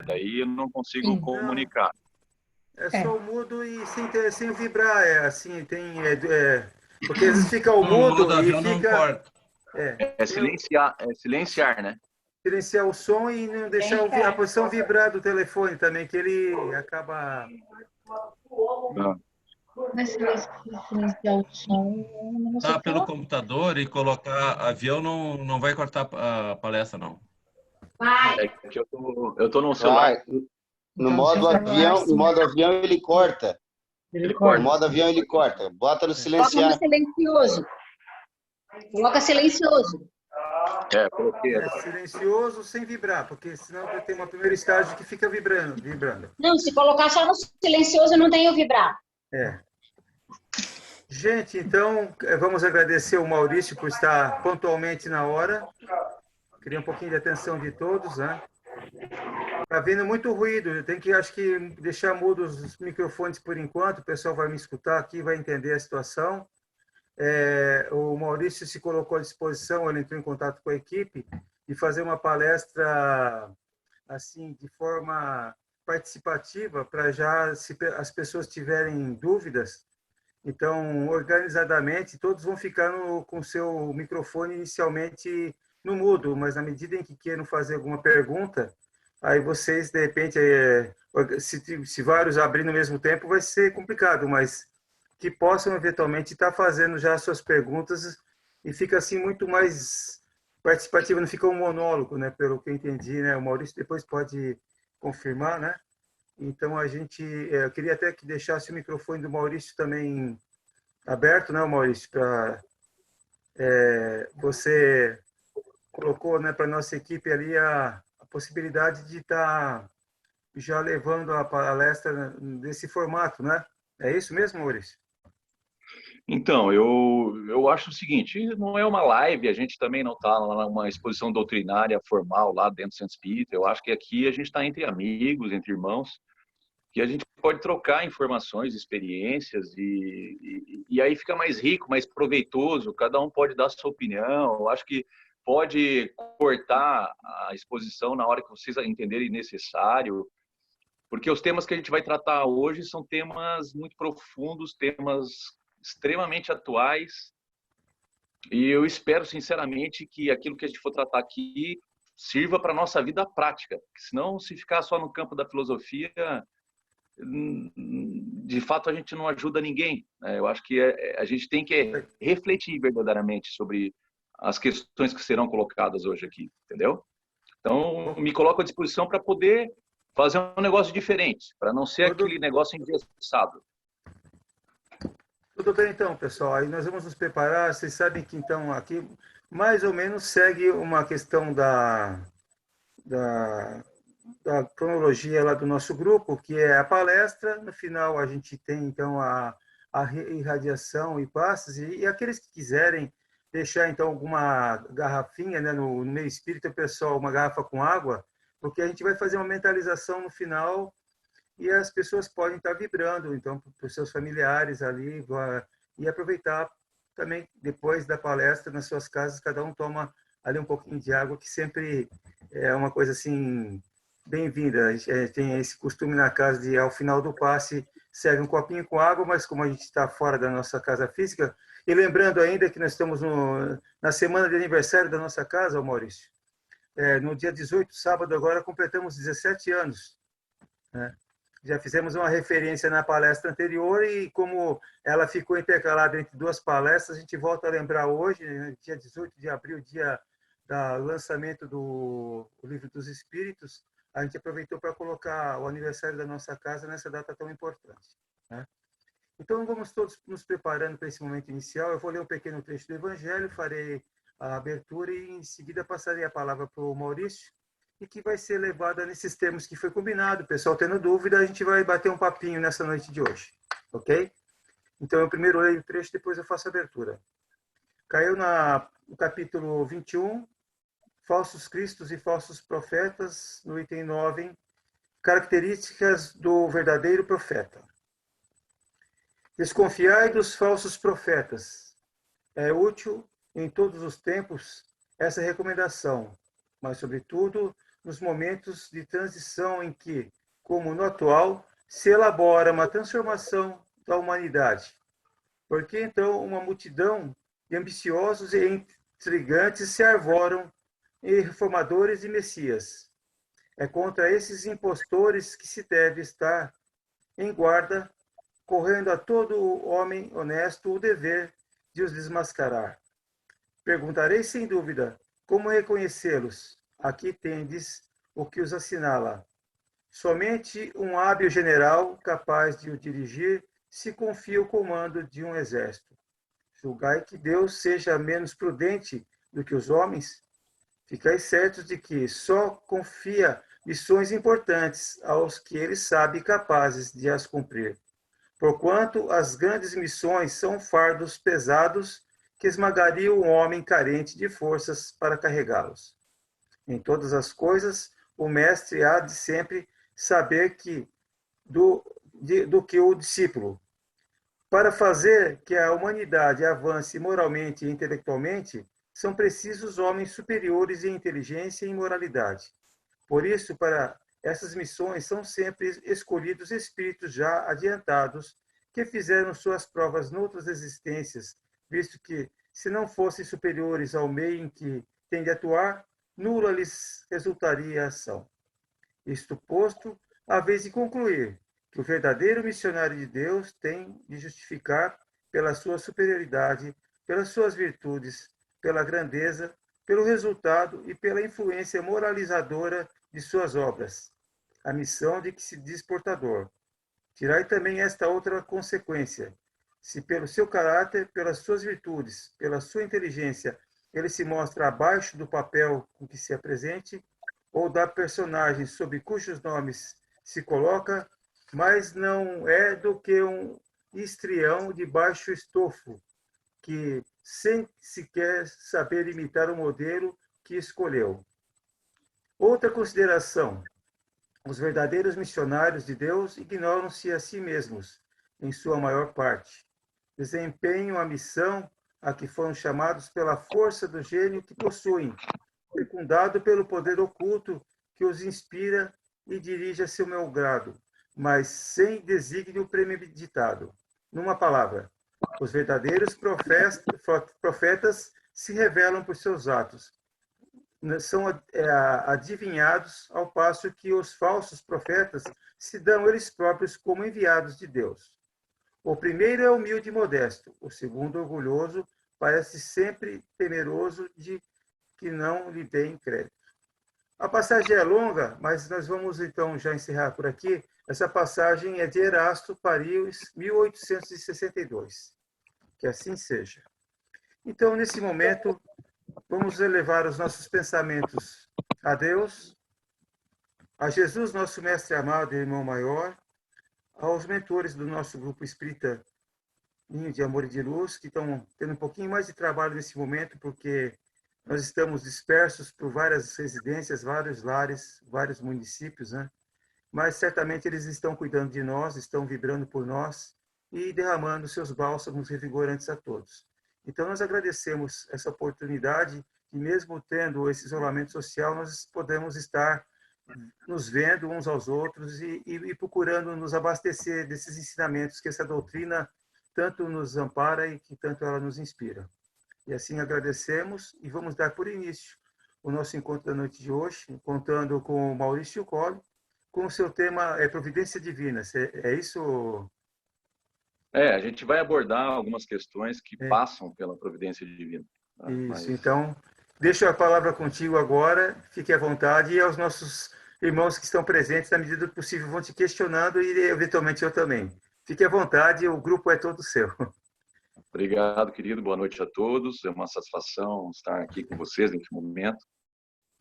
daí eu não consigo Sim. Não, comunicar. é É. só o mudo e sem vibrar, assim, porque às vezes fica o No modo mudo e avião não fica, corta. É silenciar, né? silenciar o som e não deixar a posição vibrar do telefone também, que ele acaba. Ah, Mas silenciar o som, eu não sei Tá pelo falar. computador e colocar avião não vai cortar a palestra, não. é que eu tô no celular, Vai. No Então, no seu modo celular, avião, no sim, modo avião ele corta. ele ele No corta. corta. modo avião ele corta. Bota no Coloca no silenciar. silencioso. Coloca silencioso. Coloquei É agora. silencioso sem vibrar, porque senão tem uma primeira estágio que fica vibrando. Não, se colocar só no silencioso, não tem o vibrar. É. Gente, então vamos agradecer o Maurício por estar pontualmente na hora. Queria um pouquinho de atenção de todos, né? Tá vindo muito ruído, eu tenho que, acho que, deixar mudos os microfones por enquanto, o pessoal vai me escutar aqui, vai entender a situação. O Maurício se colocou à disposição, ele entrou em contato com a equipe, de fazer uma palestra assim, de forma participativa, para já, se as pessoas tiverem dúvidas, então, organizadamente, todos vão ficar com seu microfone inicialmente no mudo, mas na medida em que queiram fazer alguma pergunta, aí vocês, de repente, se vários abrirem no mesmo tempo, vai ser complicado, mas que possam eventualmente estar fazendo já as suas perguntas e fica assim muito mais participativo, não fica um monólogo, né? Pelo que eu entendi, né? O Maurício depois pode confirmar, né? Então a gente, eu queria até que deixasse o microfone do Maurício também aberto, né, Maurício? Para você colocou, né, para nossa equipe ali a possibilidade de estar já levando a palestra desse formato, né? É isso mesmo, Maurício? Então, eu acho o seguinte, não é uma live, a gente também não está numa exposição doutrinária formal lá dentro do Centro Espírita, eu acho que aqui a gente está entre amigos, entre irmãos, que a gente pode trocar informações, experiências e aí fica mais rico, mais proveitoso, cada um pode dar a sua opinião, eu acho que pode cortar a exposição na hora que vocês entenderem necessário, porque os temas que a gente vai tratar hoje são temas muito profundos, temas extremamente atuais, e eu espero sinceramente que aquilo que a gente for tratar aqui sirva para a nossa vida prática, senão se ficar só no campo da filosofia, de fato a gente não ajuda ninguém, né? Eu acho que a gente tem que refletir verdadeiramente sobre as questões que serão colocadas hoje aqui, entendeu? Então, me coloco à disposição para poder fazer um negócio diferente, para não ser Tudo, aquele negócio engessado. tudo bem, então, pessoal. Aí nós vamos nos preparar. Vocês sabem que, então, aqui mais ou menos segue uma questão da, da cronologia lá do nosso grupo, que é a palestra. No final, a gente tem, então, a irradiação e passes. E aqueles que quiserem deixar, então, alguma garrafinha, né, no meio espírita, pessoal, uma garrafa com água, porque a gente vai fazer uma mentalização no final e as pessoas podem estar vibrando, então, para os seus familiares ali, e aproveitar também, depois da palestra, nas suas casas, cada um toma ali um pouquinho de água, que sempre é uma coisa assim, bem-vinda. Tem esse costume na casa de, ao final do passe, serve um copinho com água, mas como a gente está fora da nossa casa física, e lembrando ainda que nós estamos na semana de aniversário da nossa casa, Maurício, no dia 18, sábado agora, completamos 17 anos, né? Já fizemos uma referência na palestra anterior e como ela ficou intercalada entre duas palestras, a gente volta a lembrar hoje, né, dia 18 de abril, dia do lançamento do Livro dos Espíritos, a gente aproveitou para colocar o aniversário da nossa casa nessa data tão importante, né? Então, vamos todos nos preparando para esse momento inicial. Eu vou ler um pequeno trecho do Evangelho, farei a abertura e, em seguida, passarei a palavra para o Maurício, e que vai ser levada nesses termos que foi combinado. O pessoal tendo dúvida, a gente vai bater um papinho nessa noite de hoje, ok? Então, eu primeiro leio o trecho, depois eu faço a abertura. Caiu no capítulo 21, Falsos Cristos e Falsos Profetas, no item 9, características do verdadeiro profeta. Desconfiai dos falsos profetas. É útil em todos os tempos essa recomendação, mas, sobretudo, nos momentos de transição em que, como no atual, se elabora uma transformação da humanidade. Porque então uma multidão de ambiciosos e intrigantes se arvoram em reformadores e messias. É contra esses impostores que se deve estar em guarda, correndo a todo homem honesto o dever de os desmascarar. Perguntarei sem dúvida, como reconhecê-los? Aqui tendes o que os assinala. Somente um hábil general, capaz de o dirigir, se confia o comando de um exército. Julgai que Deus seja menos prudente do que os homens? Ficais certos de que só confia missões importantes aos que ele sabe capazes de as cumprir. Porquanto as grandes missões são fardos pesados que esmagariam o homem carente de forças para carregá-los. Em todas as coisas, o mestre há de sempre saber que do que o discípulo. Para fazer que a humanidade avance moralmente e intelectualmente, são precisos homens superiores em inteligência e em moralidade. Por isso, para essas missões são sempre escolhidos espíritos já adiantados, que fizeram suas provas noutras existências, visto que, se não fossem superiores ao meio em que têm de atuar, nula lhes resultaria a ação. Isto posto, a vez de concluir que o verdadeiro missionário de Deus tem de justificar pela sua superioridade, pelas suas virtudes, pela grandeza, pelo resultado e pela influência moralizadora de suas obras, a missão de que se diz portador. Tirai também esta outra consequência. Se pelo seu caráter, pelas suas virtudes, pela sua inteligência, ele se mostra abaixo do papel com que se apresente, ou da personagem sob cujos nomes se coloca, mas não é do que um histrião de baixo estofo, que, sem sequer saber imitar o modelo que escolheu. Outra consideração. Os verdadeiros missionários de Deus ignoram-se a si mesmos, em sua maior parte. Desempenham a missão a que foram chamados pela força do gênio que possuem, fecundado pelo poder oculto que os inspira e dirige a seu meu grado, mas sem desígnio premeditado. Numa palavra, os verdadeiros profetas se revelam por seus atos, são adivinhados, ao passo que os falsos profetas se dão eles próprios como enviados de Deus. O primeiro é humilde e modesto, o segundo orgulhoso, parece sempre temeroso de que não lhe deem crédito. A passagem é longa, mas nós vamos então já encerrar por aqui. Essa passagem é de Erasto, Paris, 1862. Que assim seja. Então, nesse momento, vamos elevar os nossos pensamentos a Deus, a Jesus, nosso mestre amado e irmão maior, aos mentores do nosso grupo espírita Ninho de Amor e de Luz, que estão tendo um pouquinho mais de trabalho nesse momento, porque nós estamos dispersos por várias residências, vários lares, vários municípios, né? Mas certamente eles estão cuidando de nós, estão vibrando por nós e derramando seus bálsamos revigorantes a todos. Então, nós agradecemos essa oportunidade e mesmo tendo esse isolamento social, nós podemos estar nos vendo uns aos outros e procurando nos abastecer desses ensinamentos que essa doutrina tanto nos ampara e que tanto ela nos inspira. E assim agradecemos e vamos dar por início o nosso encontro da noite de hoje, contando com o Maurício Colli, com o seu tema Providência Divina. É isso? A gente vai abordar algumas questões que passam pela providência divina. Tá? Isso, então, deixo a palavra contigo agora, fique à vontade, e aos nossos irmãos que estão presentes, na medida do possível, vão te questionando e, eventualmente, eu também. Fique à vontade, o grupo é todo seu. Obrigado, querido. Boa noite a todos. É uma satisfação estar aqui com vocês nesse momento.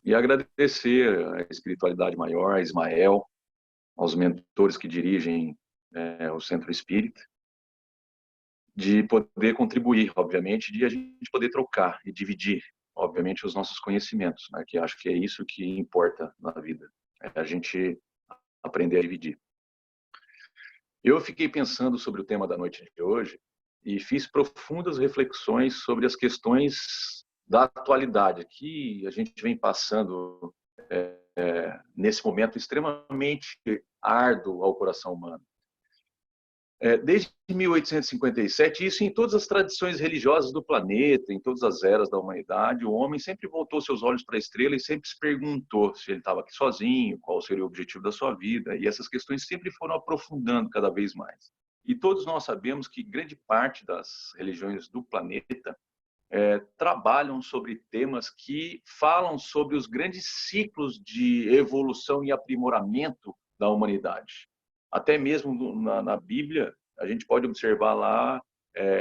E agradecer à espiritualidade maior, a Ismael, aos mentores que dirigem o Centro Espírita, de poder contribuir, obviamente, de a gente poder trocar e dividir, obviamente, os nossos conhecimentos, né? Que acho que é isso que importa na vida, é a gente aprender a dividir. Eu fiquei pensando sobre o tema da noite de hoje e fiz profundas reflexões sobre as questões da atualidade, que a gente vem passando nesse momento extremamente árduo ao coração humano. Desde 1857, isso em todas as tradições religiosas do planeta, em todas as eras da humanidade, o homem sempre voltou seus olhos para a estrela e sempre se perguntou se ele estava aqui sozinho, qual seria o objetivo da sua vida, e essas questões sempre foram aprofundando cada vez mais. E todos nós sabemos que grande parte das religiões do planeta trabalham sobre temas que falam sobre os grandes ciclos de evolução e aprimoramento da humanidade. Até mesmo na Bíblia, a gente pode observar lá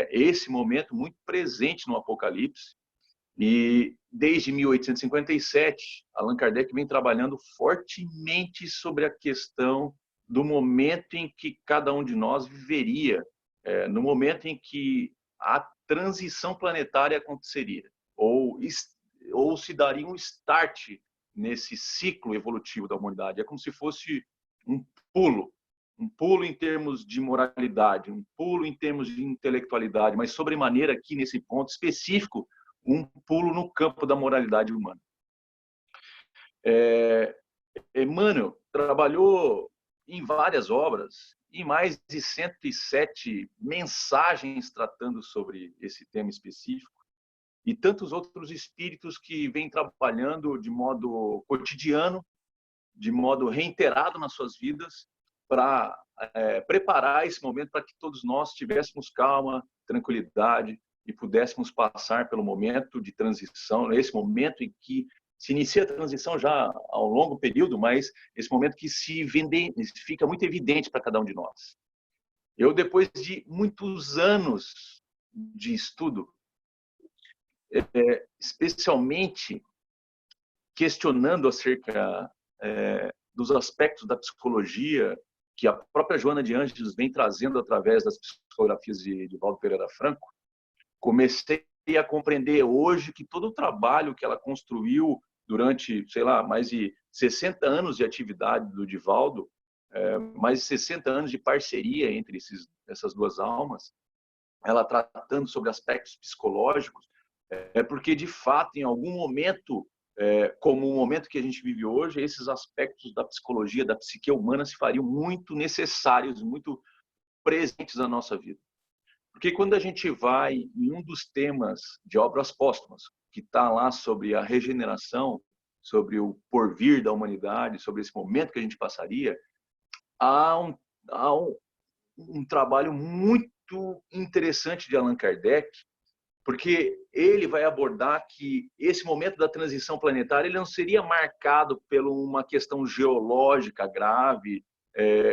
esse momento muito presente no Apocalipse. E desde 1857, Allan Kardec vem trabalhando fortemente sobre a questão do momento em que cada um de nós viveria, no momento em que a transição planetária aconteceria, ou se daria um start nesse ciclo evolutivo da humanidade. É como se fosse um pulo em termos de moralidade, um pulo em termos de intelectualidade, mas sobremaneira aqui nesse ponto específico, um pulo no campo da moralidade humana. Emmanuel trabalhou em várias obras, em mais de 107 mensagens tratando sobre esse tema específico, e tantos outros espíritos que vêm trabalhando de modo cotidiano, de modo reiterado nas suas vidas, para preparar esse momento para que todos nós tivéssemos calma, tranquilidade e pudéssemos passar pelo momento de transição, esse momento em que se inicia a transição já há um longo período, mas esse momento que fica muito evidente para cada um de nós. Eu, depois de muitos anos de estudo, especialmente questionando acerca dos aspectos da psicologia que a própria Joana de Ângeles vem trazendo através das psicografias de Divaldo Pereira Franco, comecei a compreender hoje que todo o trabalho que ela construiu durante, sei lá, mais de 60 anos de atividade do Divaldo, mais de 60 anos de parceria entre essas duas almas, ela tratando sobre aspectos psicológicos, porque, de fato, em algum momento, como o momento que a gente vive hoje, esses aspectos da psicologia, da psique humana se fariam muito necessários, muito presentes na nossa vida. Porque quando a gente vai em um dos temas de Obras Póstumas, que está lá sobre a regeneração, sobre o porvir da humanidade, sobre esse momento que a gente passaria, há um trabalho muito interessante de Allan Kardec, porque ele vai abordar que esse momento da transição planetária ele não seria marcado por uma questão geológica grave,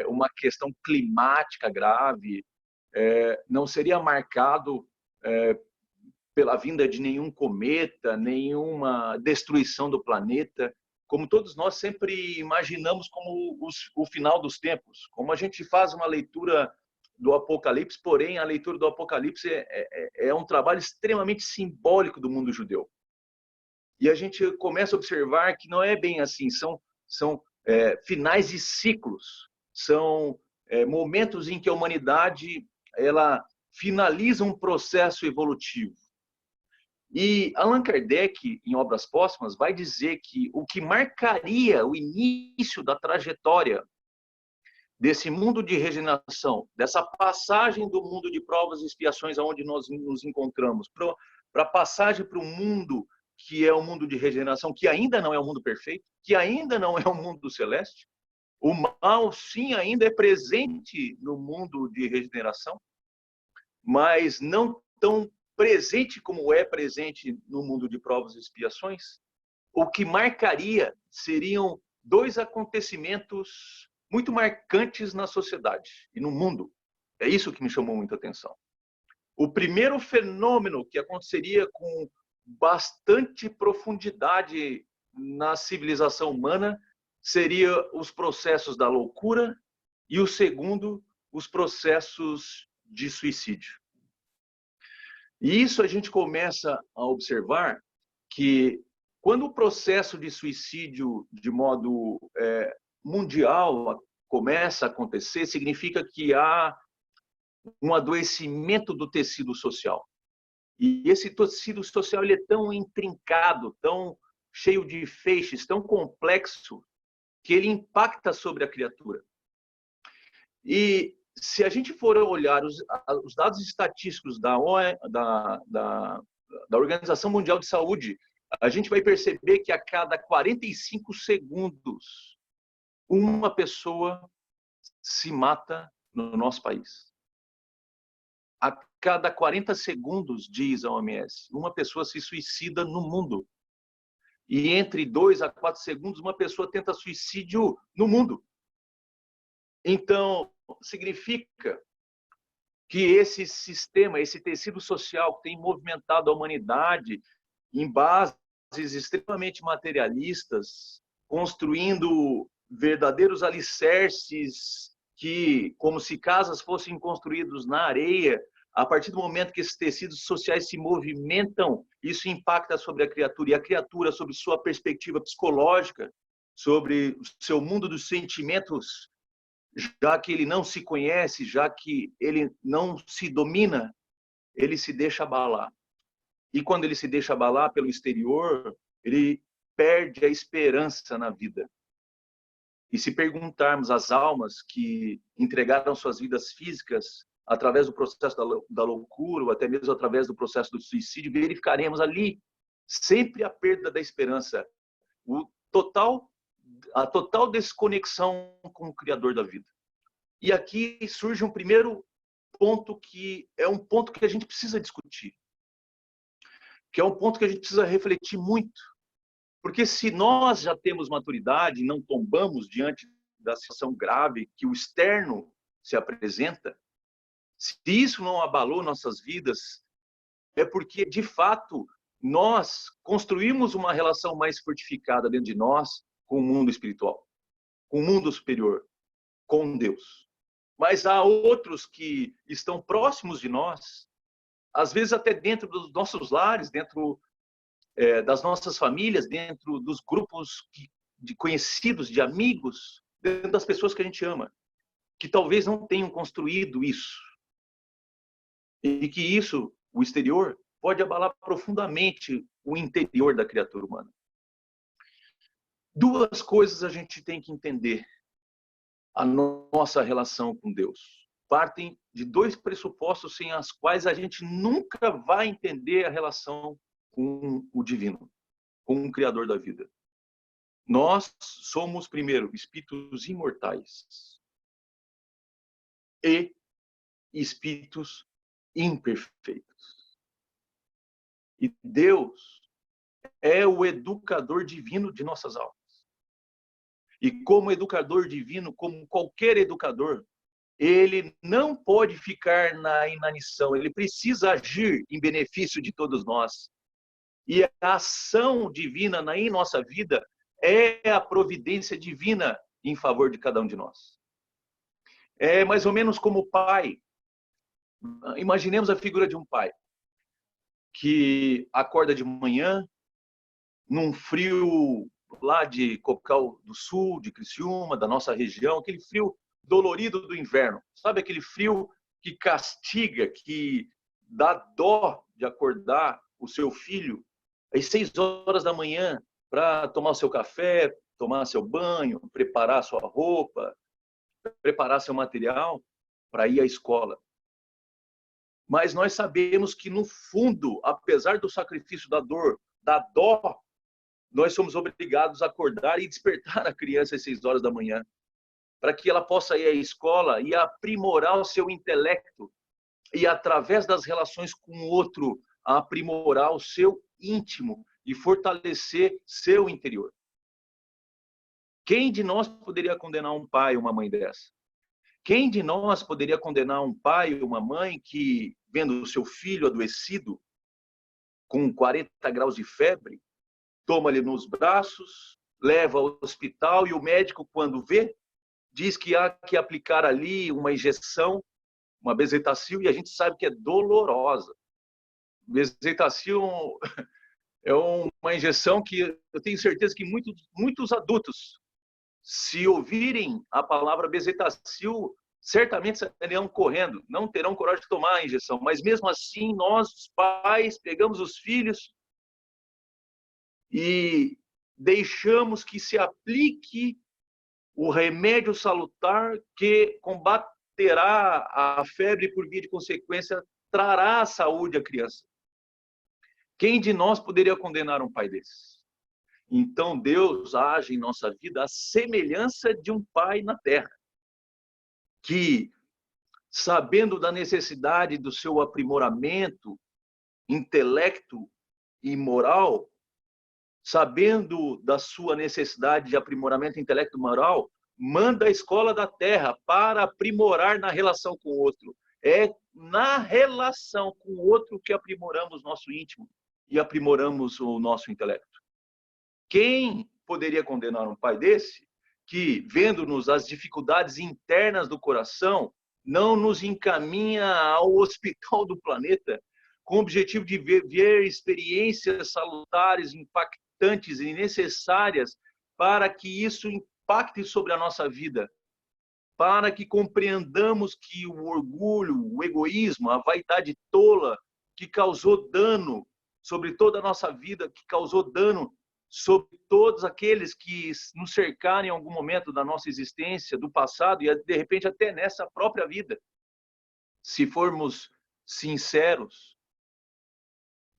uma questão climática grave, não seria marcado pela vinda de nenhum cometa, nenhuma destruição do planeta, como todos nós sempre imaginamos como o final dos tempos. Como a gente faz uma leitura do Apocalipse, porém, a leitura do Apocalipse é um trabalho extremamente simbólico do mundo judeu. E a gente começa a observar que não é bem assim, são finais de ciclos, são momentos em que a humanidade ela finaliza um processo evolutivo. E Allan Kardec, em Obras Póstumas, vai dizer que o que marcaria o início da trajetória desse mundo de regeneração, dessa passagem do mundo de provas e expiações aonde nós nos encontramos, para a passagem para o mundo que é o mundo de regeneração, que ainda não é o mundo perfeito, que ainda não é o mundo celeste. O mal, sim, ainda é presente no mundo de regeneração, mas não tão presente como é presente no mundo de provas e expiações. O que marcaria seriam dois acontecimentos muito marcantes na sociedade e no mundo. É isso que me chamou muita atenção. O primeiro fenômeno que aconteceria com bastante profundidade na civilização humana seria os processos da loucura e o segundo, os processos de suicídio. E isso a gente começa a observar que quando o processo de suicídio de modo mundial começa a acontecer, significa que há um adoecimento do tecido social. E esse tecido social ele é tão intrincado, tão cheio de feixes, tão complexo, que ele impacta sobre a criatura. E se a gente for olhar os dados estatísticos da Organização Mundial de Saúde, a gente vai perceber que a cada 45 segundos, uma pessoa se mata no nosso país. A cada 40 segundos, diz a OMS, uma pessoa se suicida no mundo. E entre 2 a 4 segundos, uma pessoa tenta suicídio no mundo. Então, significa que esse sistema, esse tecido social que tem movimentado a humanidade em bases extremamente materialistas, construindo verdadeiros alicerces que, como se casas fossem construídos na areia, a partir do momento que esses tecidos sociais se movimentam, isso impacta sobre a criatura, e a criatura, sobre sua perspectiva psicológica, sobre o seu mundo dos sentimentos, já que ele não se conhece, já que ele não se domina, ele se deixa abalar. E quando ele se deixa abalar pelo exterior, ele perde a esperança na vida. E se perguntarmos às almas que entregaram suas vidas físicas através do processo da loucura, ou até mesmo através do processo do suicídio, verificaremos ali sempre a perda da esperança, a total desconexão com o Criador da vida. E aqui surge um primeiro ponto que é um ponto que a gente precisa discutir, que é um ponto que a gente precisa refletir muito. Porque se nós já temos maturidade e não tombamos diante da situação grave que o externo se apresenta, se isso não abalou nossas vidas, é porque, de fato, nós construímos uma relação mais fortificada dentro de nós com o mundo espiritual, com o mundo superior, com Deus. Mas há outros que estão próximos de nós, às vezes até dentro dos nossos lares, dentro das nossas famílias, dentro dos grupos de conhecidos, de amigos, dentro das pessoas que a gente ama, que talvez não tenham construído isso. E que isso, o exterior, pode abalar profundamente o interior da criatura humana. Duas coisas a gente tem que entender a nossa relação com Deus. Partem de dois pressupostos sem as quais a gente nunca vai entender a relação com o divino, com o Criador da vida. Nós somos, primeiro, espíritos imortais e espíritos imperfeitos. E Deus é o educador divino de nossas almas. E como educador divino, como qualquer educador, ele não pode ficar na inanição, ele precisa agir em benefício de todos nós. E a ação divina em nossa vida é a providência divina em favor de cada um de nós. É mais ou menos como o pai. Imaginemos a figura de um pai que acorda de manhã num frio lá de Cocal do Sul, de Criciúma, da nossa região, aquele frio dolorido do inverno. Sabe aquele frio que castiga, que dá dó de acordar o seu filho às 6 horas da manhã para tomar o seu café, tomar seu banho, preparar sua roupa, preparar seu material para ir à escola. Mas nós sabemos que, no fundo, apesar do sacrifício, da dor, da dó, nós somos obrigados a acordar e despertar a criança às 6 horas da manhã, para que ela possa ir à escola e aprimorar o seu intelecto e, através das relações com o outro, aprimorar o seu íntimo e fortalecer seu interior. Quem de nós poderia condenar um pai ou uma mãe dessa? Quem de nós poderia condenar um pai ou uma mãe que, vendo o seu filho adoecido, com 40 graus de febre, toma ele nos braços, leva ao hospital e o médico, quando vê, diz que há que aplicar ali uma injeção, uma bezetacil, e a gente sabe que é dolorosa. Bezetacil é uma injeção que eu tenho certeza que muitos adultos, se ouvirem a palavra bezetacil, certamente sairão correndo, não terão coragem de tomar a injeção. Mas mesmo assim, nós, os pais, pegamos os filhos e deixamos que se aplique o remédio salutar que combaterá a febre e, por via de consequência, trará a saúde à criança. Quem de nós poderia condenar um pai desse? Então, Deus age em nossa vida à semelhança de um pai na terra, que, sabendo da necessidade do seu aprimoramento, intelecto e moral, sabendo da sua necessidade de aprimoramento intelecto e moral, manda a escola da terra para aprimorar na relação com o outro. É na relação com o outro que aprimoramos nosso íntimo e aprimoramos o nosso intelecto. Quem poderia condenar um pai desse que, vendo-nos as dificuldades internas do coração, não nos encaminha ao hospital do planeta com o objetivo de ver experiências salutares, impactantes e necessárias para que isso impacte sobre a nossa vida, para que compreendamos que o orgulho, o egoísmo, a vaidade tola que causou dano sobre toda a nossa vida, que causou dano sobre todos aqueles que nos cercaram em algum momento da nossa existência, do passado e, de repente, até nessa própria vida. Se formos sinceros,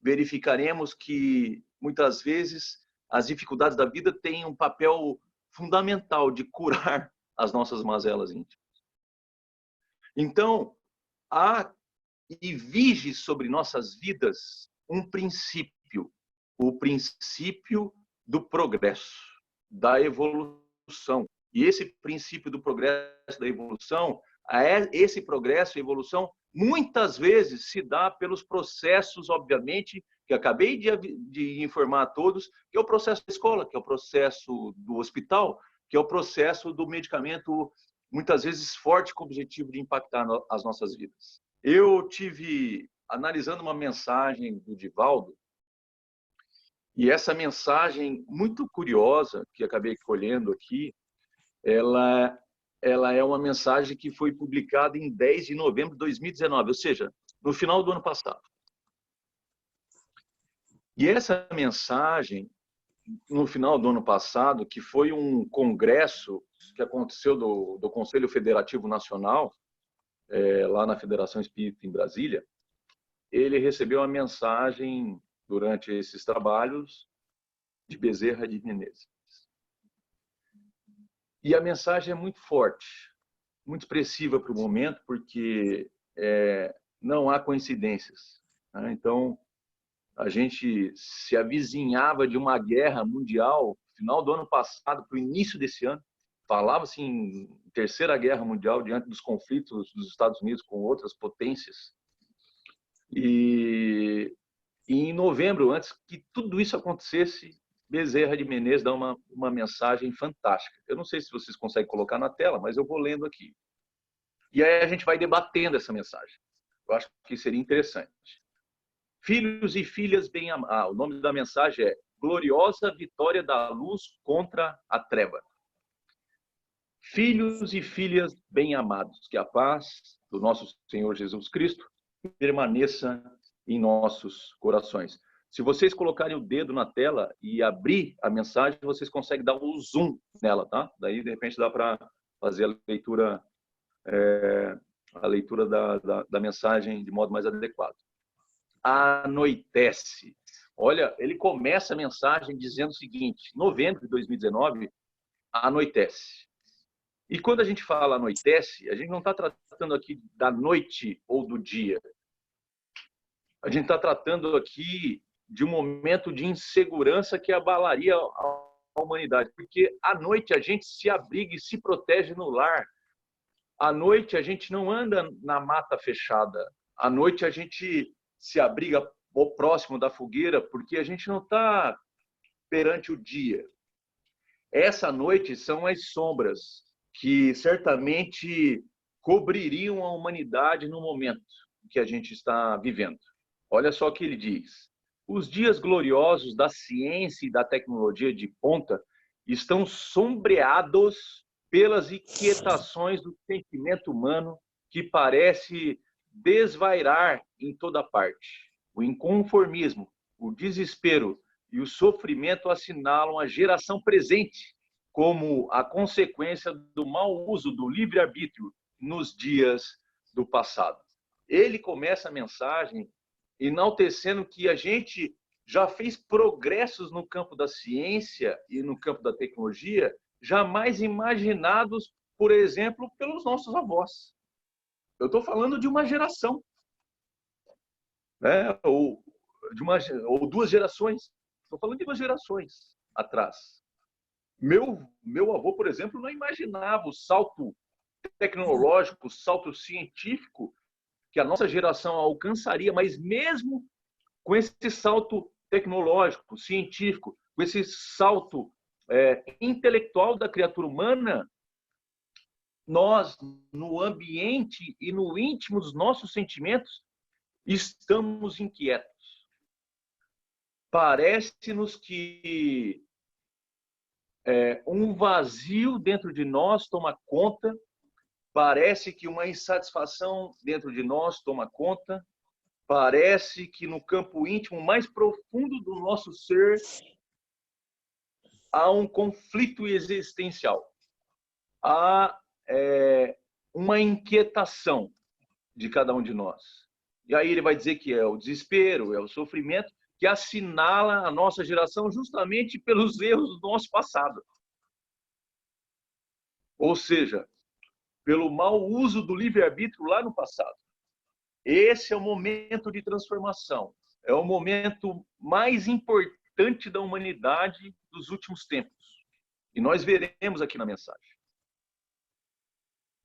verificaremos que, muitas vezes, as dificuldades da vida têm um papel fundamental de curar as nossas mazelas íntimas. Então, há e vige sobre nossas vidas um princípio, o princípio do progresso, da evolução. E esse princípio do progresso, da evolução, esse progresso e evolução, muitas vezes se dá pelos processos, obviamente, que acabei de informar a todos, que é o processo da escola, que é o processo do hospital, que é o processo do medicamento, muitas vezes forte, com o objetivo de impactar as nossas vidas. Eu tive analisando uma mensagem do Divaldo, e essa mensagem muito curiosa, que acabei colhendo aqui, ela é uma mensagem que foi publicada em 10 de novembro de 2019, ou seja, no final do ano passado. E essa mensagem, no final do ano passado, que foi um congresso que aconteceu do Conselho Federativo Nacional, lá na Federação Espírita em Brasília, ele recebeu a mensagem, durante esses trabalhos, de Bezerra de Menezes. E a mensagem é muito forte, muito expressiva para o momento, porque não há coincidências, né? Então, a gente se avizinhava de uma guerra mundial, no final do ano passado, para o início desse ano, falava-se em terceira guerra mundial, diante dos conflitos dos Estados Unidos com outras potências. E em novembro, antes que tudo isso acontecesse, Bezerra de Menezes dá uma mensagem fantástica. Eu não sei se vocês conseguem colocar na tela, mas eu vou lendo aqui. E aí a gente vai debatendo essa mensagem. Eu acho que seria interessante. Filhos e filhas bem-amados. O nome da mensagem é Gloriosa Vitória da Luz contra a Treva. Filhos e filhas bem-amados, que a paz do nosso Senhor Jesus Cristo permaneça em nossos corações. Se vocês colocarem o dedo na tela e abrir a mensagem, vocês conseguem dar um zoom nela, tá? Daí, de repente, dá para fazer a leitura da mensagem de modo mais adequado. Anoitece. Olha, ele começa a mensagem dizendo o seguinte: novembro de 2019, anoitece. E quando a gente fala anoitece, a gente não está tratando aqui da noite ou do dia. A gente está tratando aqui de um momento de insegurança que abalaria a humanidade. Porque à noite a gente se abriga e se protege no lar. À noite a gente não anda na mata fechada. À noite a gente se abriga próximo da fogueira porque a gente não está perante o dia. Essa noite são as sombras que certamente cobririam a humanidade no momento que a gente está vivendo. Olha só o que ele diz. Os dias gloriosos da ciência e da tecnologia de ponta estão sombreados pelas inquietações do sentimento humano que parece desvairar em toda parte. O inconformismo, o desespero e o sofrimento assinalam a geração presente como a consequência do mau uso do livre-arbítrio nos dias do passado. Ele começa a mensagem enaltecendo que a gente já fez progressos no campo da ciência e no campo da tecnologia jamais imaginados, por exemplo, pelos nossos avós. Eu estou falando de uma geração, né? ou duas gerações. Estou falando de duas gerações atrás. Meu avô, por exemplo, não imaginava o salto tecnológico, o salto científico que a nossa geração alcançaria, mas mesmo com esse salto tecnológico, científico, com esse salto intelectual da criatura humana, nós, no ambiente e no íntimo dos nossos sentimentos, estamos inquietos. Parece-nos que um vazio dentro de nós toma conta, parece que uma insatisfação dentro de nós toma conta, parece que no campo íntimo mais profundo do nosso ser há um conflito existencial, há uma inquietação de cada um de nós. E aí ele vai dizer que é o desespero, é o sofrimento, que assinala a nossa geração justamente pelos erros do nosso passado. Ou seja, pelo mau uso do livre-arbítrio lá no passado. Esse é o momento de transformação. É o momento mais importante da humanidade dos últimos tempos. E nós veremos aqui na mensagem.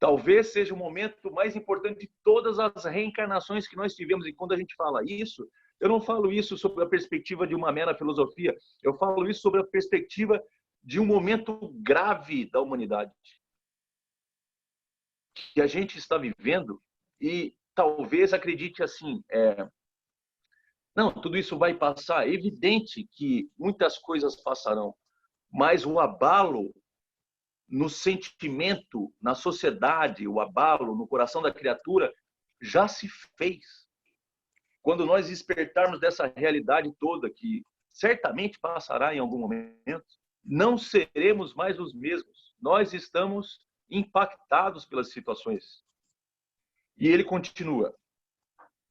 Talvez seja o momento mais importante de todas as reencarnações que nós tivemos. E quando a gente fala isso, eu não falo isso sob a perspectiva de uma mera filosofia. Eu falo isso sobre a perspectiva de um momento grave da humanidade que a gente está vivendo e talvez acredite assim, não, tudo isso vai passar. É evidente que muitas coisas passarão, mas o abalo no sentimento, na sociedade, o abalo no coração da criatura já se fez. Quando nós despertarmos dessa realidade toda, que certamente passará em algum momento, não seremos mais os mesmos. Nós estamos impactados pelas situações. E ele continua: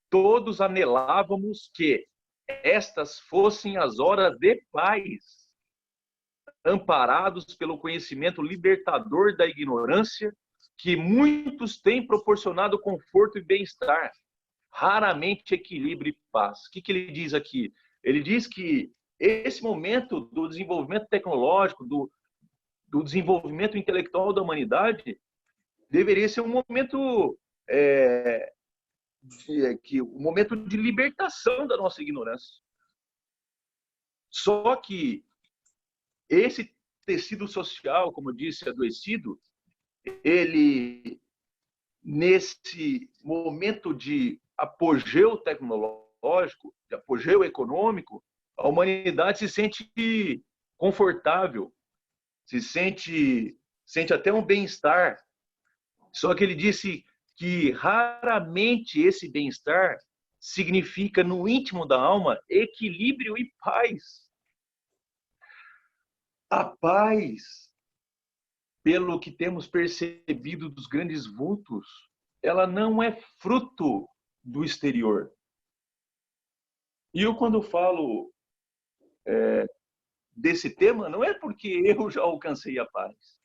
todos anelávamos que estas fossem as horas de paz, amparados pelo conhecimento libertador da ignorância, que muitos têm proporcionado conforto e bem-estar, raramente equilíbrio e paz. O que ele diz aqui? Ele diz que esse momento do desenvolvimento tecnológico, do desenvolvimento intelectual da humanidade, deveria ser um momento um momento de libertação da nossa ignorância. Só que esse tecido social, como eu disse, adoecido, ele, nesse momento de apogeu tecnológico, de apogeu econômico, a humanidade se sente confortável, se sente até um bem-estar. Só que ele disse que raramente esse bem-estar significa, no íntimo da alma, equilíbrio e paz. A paz, pelo que temos percebido dos grandes vultos, ela não é fruto do exterior. E eu, quando falo desse tema, não é porque eu já alcancei a paz.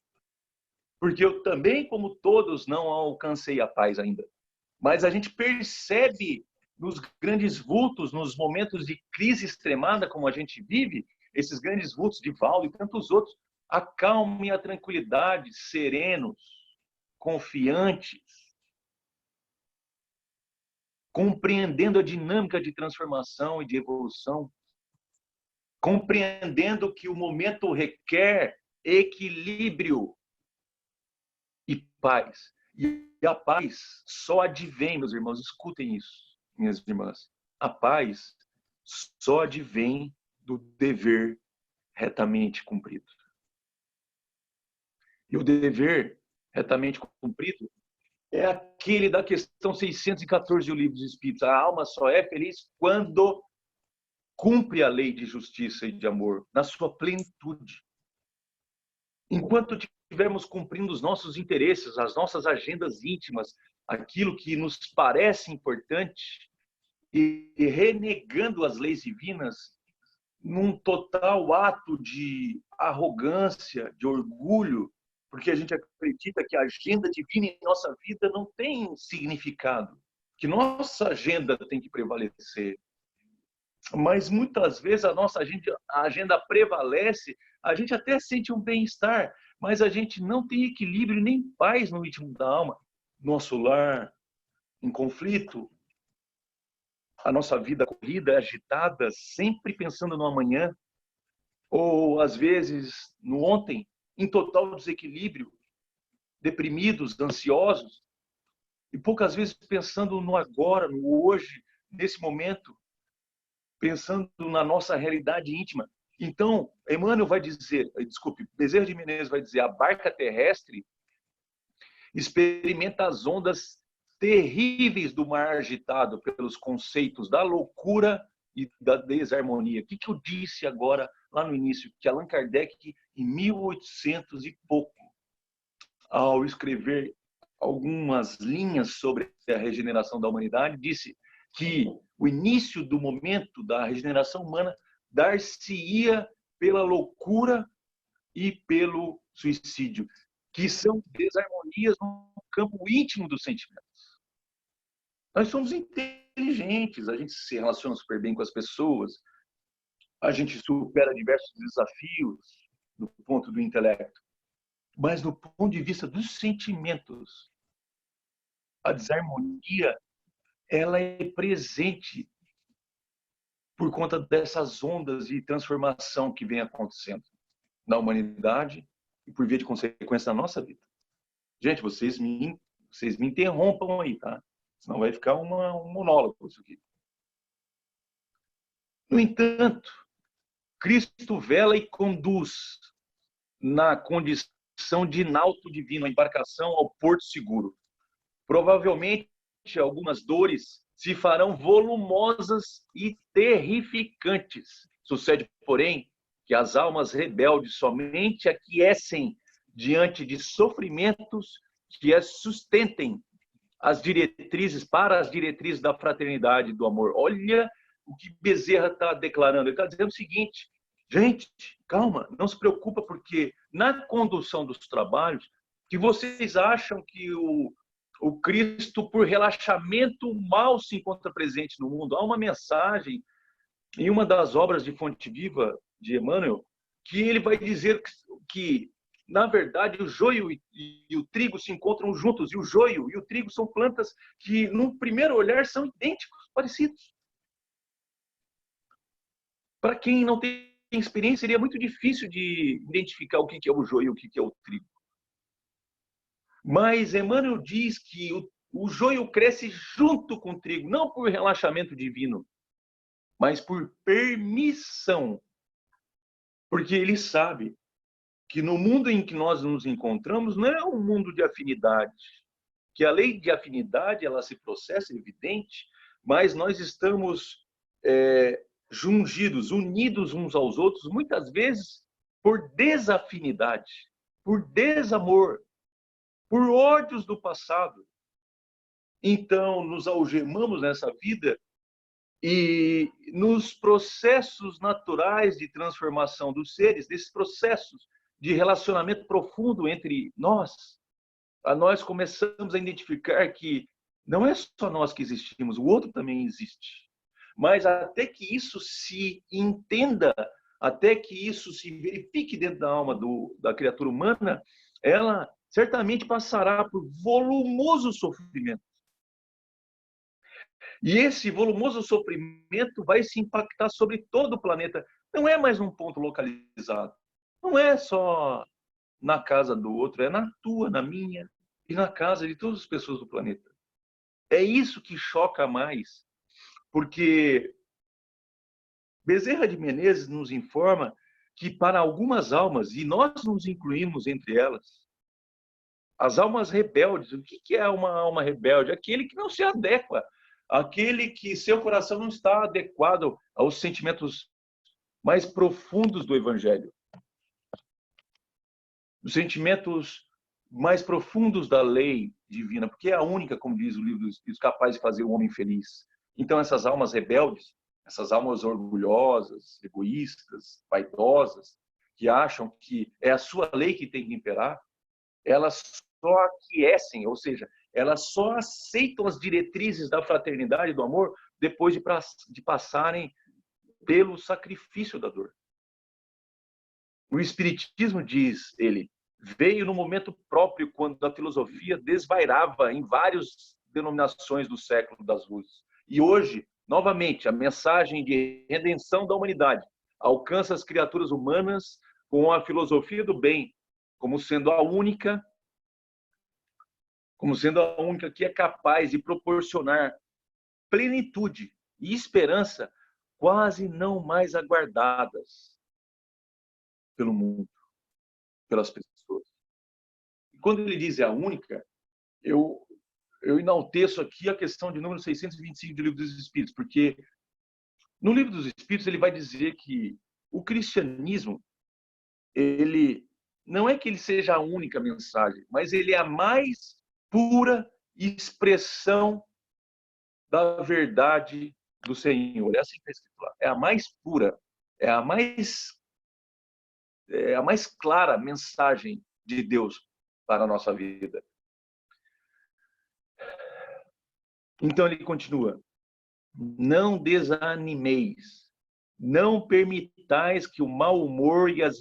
Porque eu também, como todos, não alcancei a paz ainda. Mas a gente percebe nos grandes vultos, nos momentos de crise extremada como a gente vive, esses grandes vultos de Valdo e tantos outros, a calma e a tranquilidade, serenos, confiantes, compreendendo a dinâmica de transformação e de evolução, compreendendo que o momento requer equilíbrio e paz. E a paz só advém, meus irmãos, escutem isso, minhas irmãs. A paz só advém do dever retamente cumprido. E o dever retamente cumprido é aquele da questão 614 do Livro dos Espíritos. A alma só é feliz quando cumpre a lei de justiça e de amor na sua plenitude. Enquanto estivermos cumprindo os nossos interesses, as nossas agendas íntimas, aquilo que nos parece importante, e renegando as leis divinas, num total ato de arrogância, de orgulho, porque a gente acredita que a agenda divina em nossa vida não tem significado, que nossa agenda tem que prevalecer. Mas muitas vezes a nossa agenda prevalece, a gente até sente um bem-estar, mas a gente não tem equilíbrio nem paz no ritmo da alma, nosso lar em conflito, a nossa vida corrida, agitada, sempre pensando no amanhã, ou às vezes no ontem, em total desequilíbrio, deprimidos, ansiosos, e poucas vezes pensando no agora, no hoje, nesse momento, pensando na nossa realidade íntima. Então, Emmanuel vai dizer, Bezerra de Menezes vai dizer, a barca terrestre experimenta as ondas terríveis do mar agitado pelos conceitos da loucura e da desarmonia. O que eu disse agora, lá no início? Que Allan Kardec, em 1800 e pouco, ao escrever algumas linhas sobre a regeneração da humanidade, disse que o início do momento da regeneração humana dar-se-ia pela loucura e pelo suicídio, que são desarmonias no campo íntimo dos sentimentos. Nós somos inteligentes, a gente se relaciona super bem com as pessoas, a gente supera diversos desafios do ponto do intelecto, mas do ponto de vista dos sentimentos, a desarmonia, ela é presente por conta dessas ondas de transformação que vem acontecendo na humanidade e por via de consequência na nossa vida. Gente, vocês me interrompam aí, tá? Senão vai ficar um monólogo isso aqui. No entanto, Cristo vela e conduz na condição de nauto divino, a embarcação ao porto seguro. Provavelmente, algumas dores se farão volumosas e terrificantes. Sucede, porém, que as almas rebeldes somente aquecem diante de sofrimentos que as sustentem para as diretrizes da fraternidade e do amor. Olha o que Bezerra está declarando. Ele está dizendo o seguinte, gente, calma, não se preocupa, porque na condução dos trabalhos, que vocês acham que o Cristo, por relaxamento, mal se encontra presente no mundo. Há uma mensagem em uma das obras de Fonte Viva, de Emmanuel, que ele vai dizer que na verdade, o joio e o trigo se encontram juntos, e o joio e o trigo são plantas que, num primeiro olhar, são idênticos, parecidos. Para quem não tem experiência, seria muito difícil de identificar o que é o joio e o que é o trigo. Mas Emmanuel diz que o joio cresce junto com o trigo, não por relaxamento divino, mas por permissão. Porque ele sabe que no mundo em que nós nos encontramos não é um mundo de afinidade, que a lei de afinidade ela se processa, é evidente, mas nós estamos jungidos, unidos uns aos outros, muitas vezes por desafinidade, por desamor, por ódios do passado. Então, nos algemamos nessa vida e nos processos naturais de transformação dos seres, desses processos de relacionamento profundo entre nós, nós começamos a identificar que não é só nós que existimos, o outro também existe. Mas até que isso se entenda, até que isso se verifique dentro da alma da criatura humana, ela certamente passará por volumoso sofrimento. E esse volumoso sofrimento vai se impactar sobre todo o planeta. Não é mais um ponto localizado. Não é só na casa do outro, é na tua, na minha e na casa de todas as pessoas do planeta. É isso que choca mais, porque Bezerra de Menezes nos informa que para algumas almas, e nós nos incluímos entre elas, as almas rebeldes. O que é uma alma rebelde? Aquele que não se adequa, aquele que seu coração não está adequado aos sentimentos mais profundos do Evangelho. dos sentimentos mais profundos da lei divina, porque é a única, como diz o livro dos Espíritos, capaz de fazer o homem feliz. Então, essas almas rebeldes, essas almas orgulhosas, egoístas, vaidosas, que acham que é a sua lei que tem que imperar, elas só aquecem, ou seja, elas só aceitam as diretrizes da fraternidade e do amor depois de passarem pelo sacrifício da dor. O Espiritismo, diz ele, veio no momento próprio quando a filosofia desvairava em várias denominações do século das luzes. E hoje, novamente, a mensagem de redenção da humanidade alcança as criaturas humanas com a filosofia do bem, como sendo a única que é capaz de proporcionar plenitude e esperança quase não mais aguardadas pelo mundo, pelas pessoas. E quando ele diz é a única, eu enalteço aqui a questão de número 625 do Livro dos Espíritos, porque no Livro dos Espíritos ele vai dizer que o cristianismo, ele não é que ele seja a única mensagem, mas ele é a mais pura expressão da verdade do Senhor. É assim que está escrito lá. É a mais pura, é a mais clara mensagem de Deus para a nossa vida. Então ele continua: não desanimeis, não permitais que o mau humor e as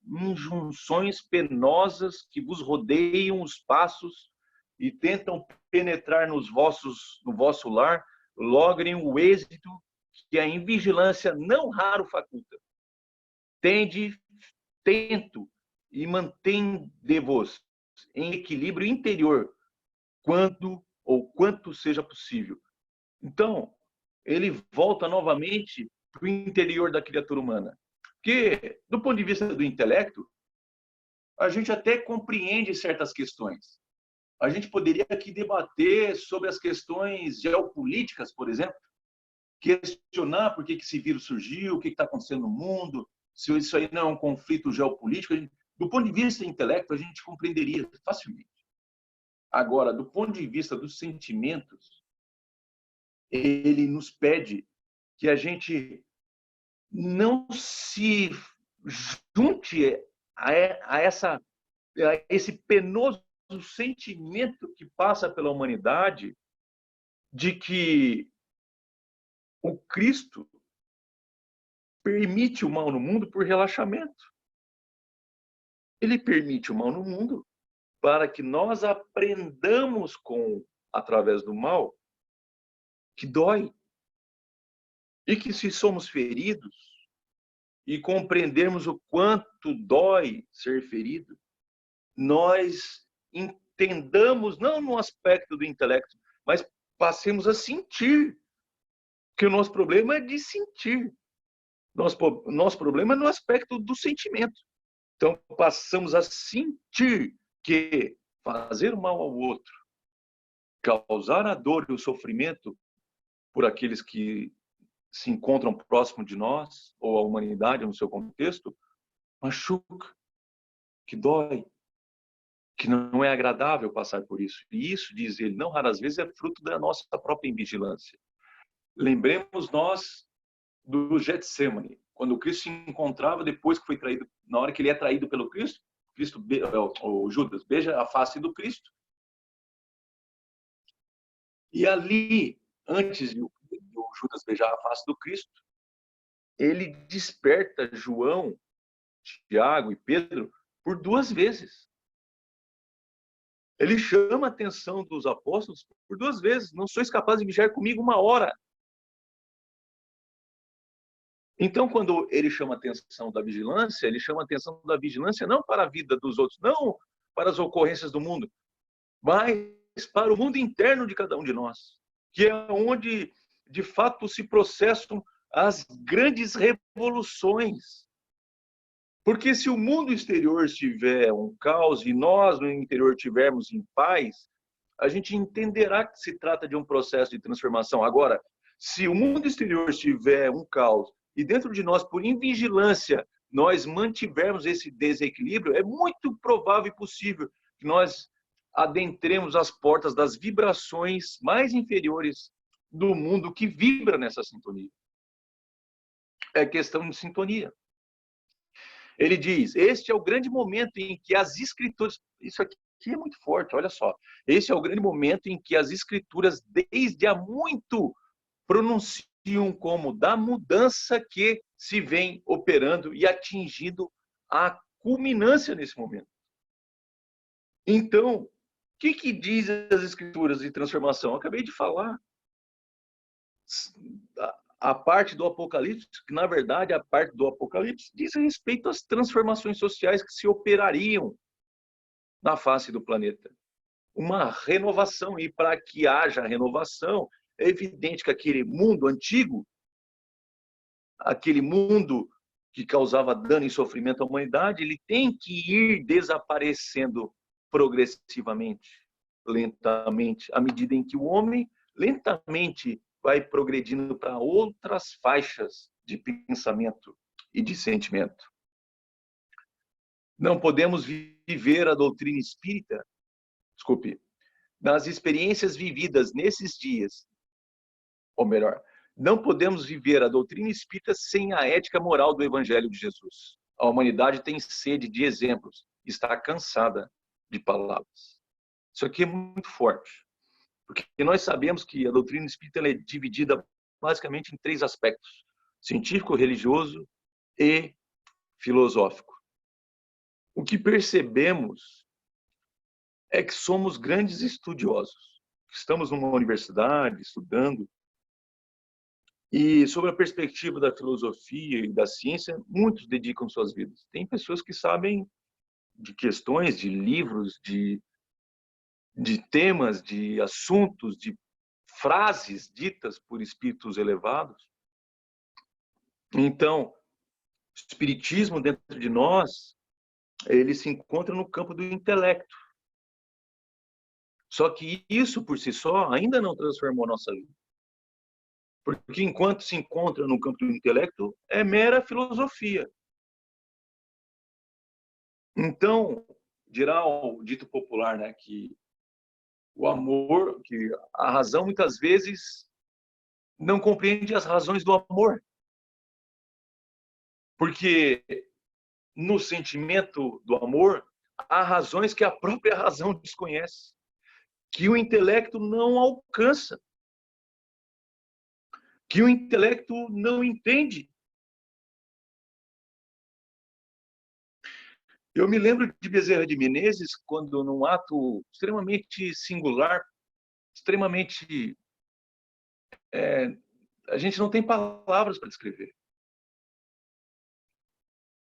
injunções penosas que vos rodeiam os passos e tentam penetrar no vosso lar, logrem o êxito que a invigilância não raro faculta. Tento e mantende-vos em equilíbrio interior quanto seja possível. Então, ele volta novamente para o interior da criatura humana. Porque, do ponto de vista do intelecto, a gente até compreende certas questões. A gente poderia aqui debater sobre as questões geopolíticas, por exemplo, questionar por que esse vírus surgiu, o que está acontecendo no mundo, se isso aí não é um conflito geopolítico. Do ponto de vista do intelecto, a gente compreenderia facilmente. Agora, do ponto de vista dos sentimentos, ele nos pede que a gente não se junte a esse penoso sentimento que passa pela humanidade de que o Cristo permite o mal no mundo por relaxamento. Ele permite o mal no mundo para que nós aprendamos através do mal, que dói. E que se somos feridos e compreendermos o quanto dói ser ferido, nós entendamos, não no aspecto do intelecto, mas passemos a sentir. Que o nosso problema é de sentir. Nosso problema é no aspecto do sentimento. Então, passamos a sentir que fazer o mal ao outro, causar a dor e o sofrimento por aqueles que se encontram próximo de nós, ou a humanidade no seu contexto, machuca, que dói, que não é agradável passar por isso. E isso, diz ele, não raras vezes é fruto da nossa própria invigilância. Lembremos nós do Getsemane, quando o Cristo se encontrava depois que foi traído, na hora que ele é traído pelo Cristo, o Judas beija a face do Cristo. E ali, antes de o Judas beijar a face do Cristo, ele desperta João, Tiago e Pedro por 2 vezes. Ele chama a atenção dos apóstolos por 2 vezes. Não sois capazes de vigiar comigo 1 hora. Então, quando ele chama a atenção da vigilância, ele chama a atenção da vigilância não para a vida dos outros, não para as ocorrências do mundo, mas para o mundo interno de cada um de nós, que é onde, de fato, se processam as grandes revoluções. Porque se o mundo exterior estiver um caos e nós, no interior, estivermos em paz, a gente entenderá que se trata de um processo de transformação. Agora, se o mundo exterior estiver um caos e dentro de nós, por invigilância, nós mantivermos esse desequilíbrio, é muito provável e possível que nós adentremos as portas das vibrações mais inferiores do mundo que vibra nessa sintonia. É questão de sintonia. Ele diz, este é o grande momento em que as escrituras... Isso aqui é muito forte, olha só. Esse é o grande momento em que as escrituras, desde há muito, pronunciam como da mudança que se vem operando e atingindo a culminância nesse momento. Então, o que diz as escrituras de transformação? Eu acabei de falar. A parte do Apocalipse, que na verdade a parte do Apocalipse diz respeito às transformações sociais que se operariam na face do planeta. Uma renovação, e para que haja renovação, é evidente que aquele mundo antigo, aquele mundo que causava dano e sofrimento à humanidade, ele tem que ir desaparecendo progressivamente, lentamente, à medida em que o homem lentamente vai progredindo para outras faixas de pensamento e de sentimento. Não podemos viver a doutrina espírita, nas experiências vividas nesses dias, ou melhor, não podemos viver a doutrina espírita sem a ética moral do Evangelho de Jesus. A humanidade tem sede de exemplos, está cansada de palavras. Isso aqui é muito forte, porque nós sabemos que a doutrina espírita é dividida basicamente em 3 aspectos: científico, religioso e filosófico. O que percebemos é que somos grandes estudiosos. Estamos numa universidade estudando, e sobre a perspectiva da filosofia e da ciência, muitos dedicam suas vidas. Tem pessoas que sabem de questões, de livros, de temas, de assuntos, de frases ditas por espíritos elevados. Então, o espiritismo dentro de nós, ele se encontra no campo do intelecto. Só que isso, por si só, ainda não transformou a nossa vida. Porque enquanto se encontra no campo do intelecto, é mera filosofia. Então, dirá o dito popular, né, que o amor, que a razão muitas vezes não compreende as razões do amor. Porque no sentimento do amor, há razões que a própria razão desconhece, que o intelecto não alcança, que o intelecto não entende. Eu me lembro de Bezerra de Menezes, quando num ato extremamente singular, extremamente... a gente não tem palavras para descrever.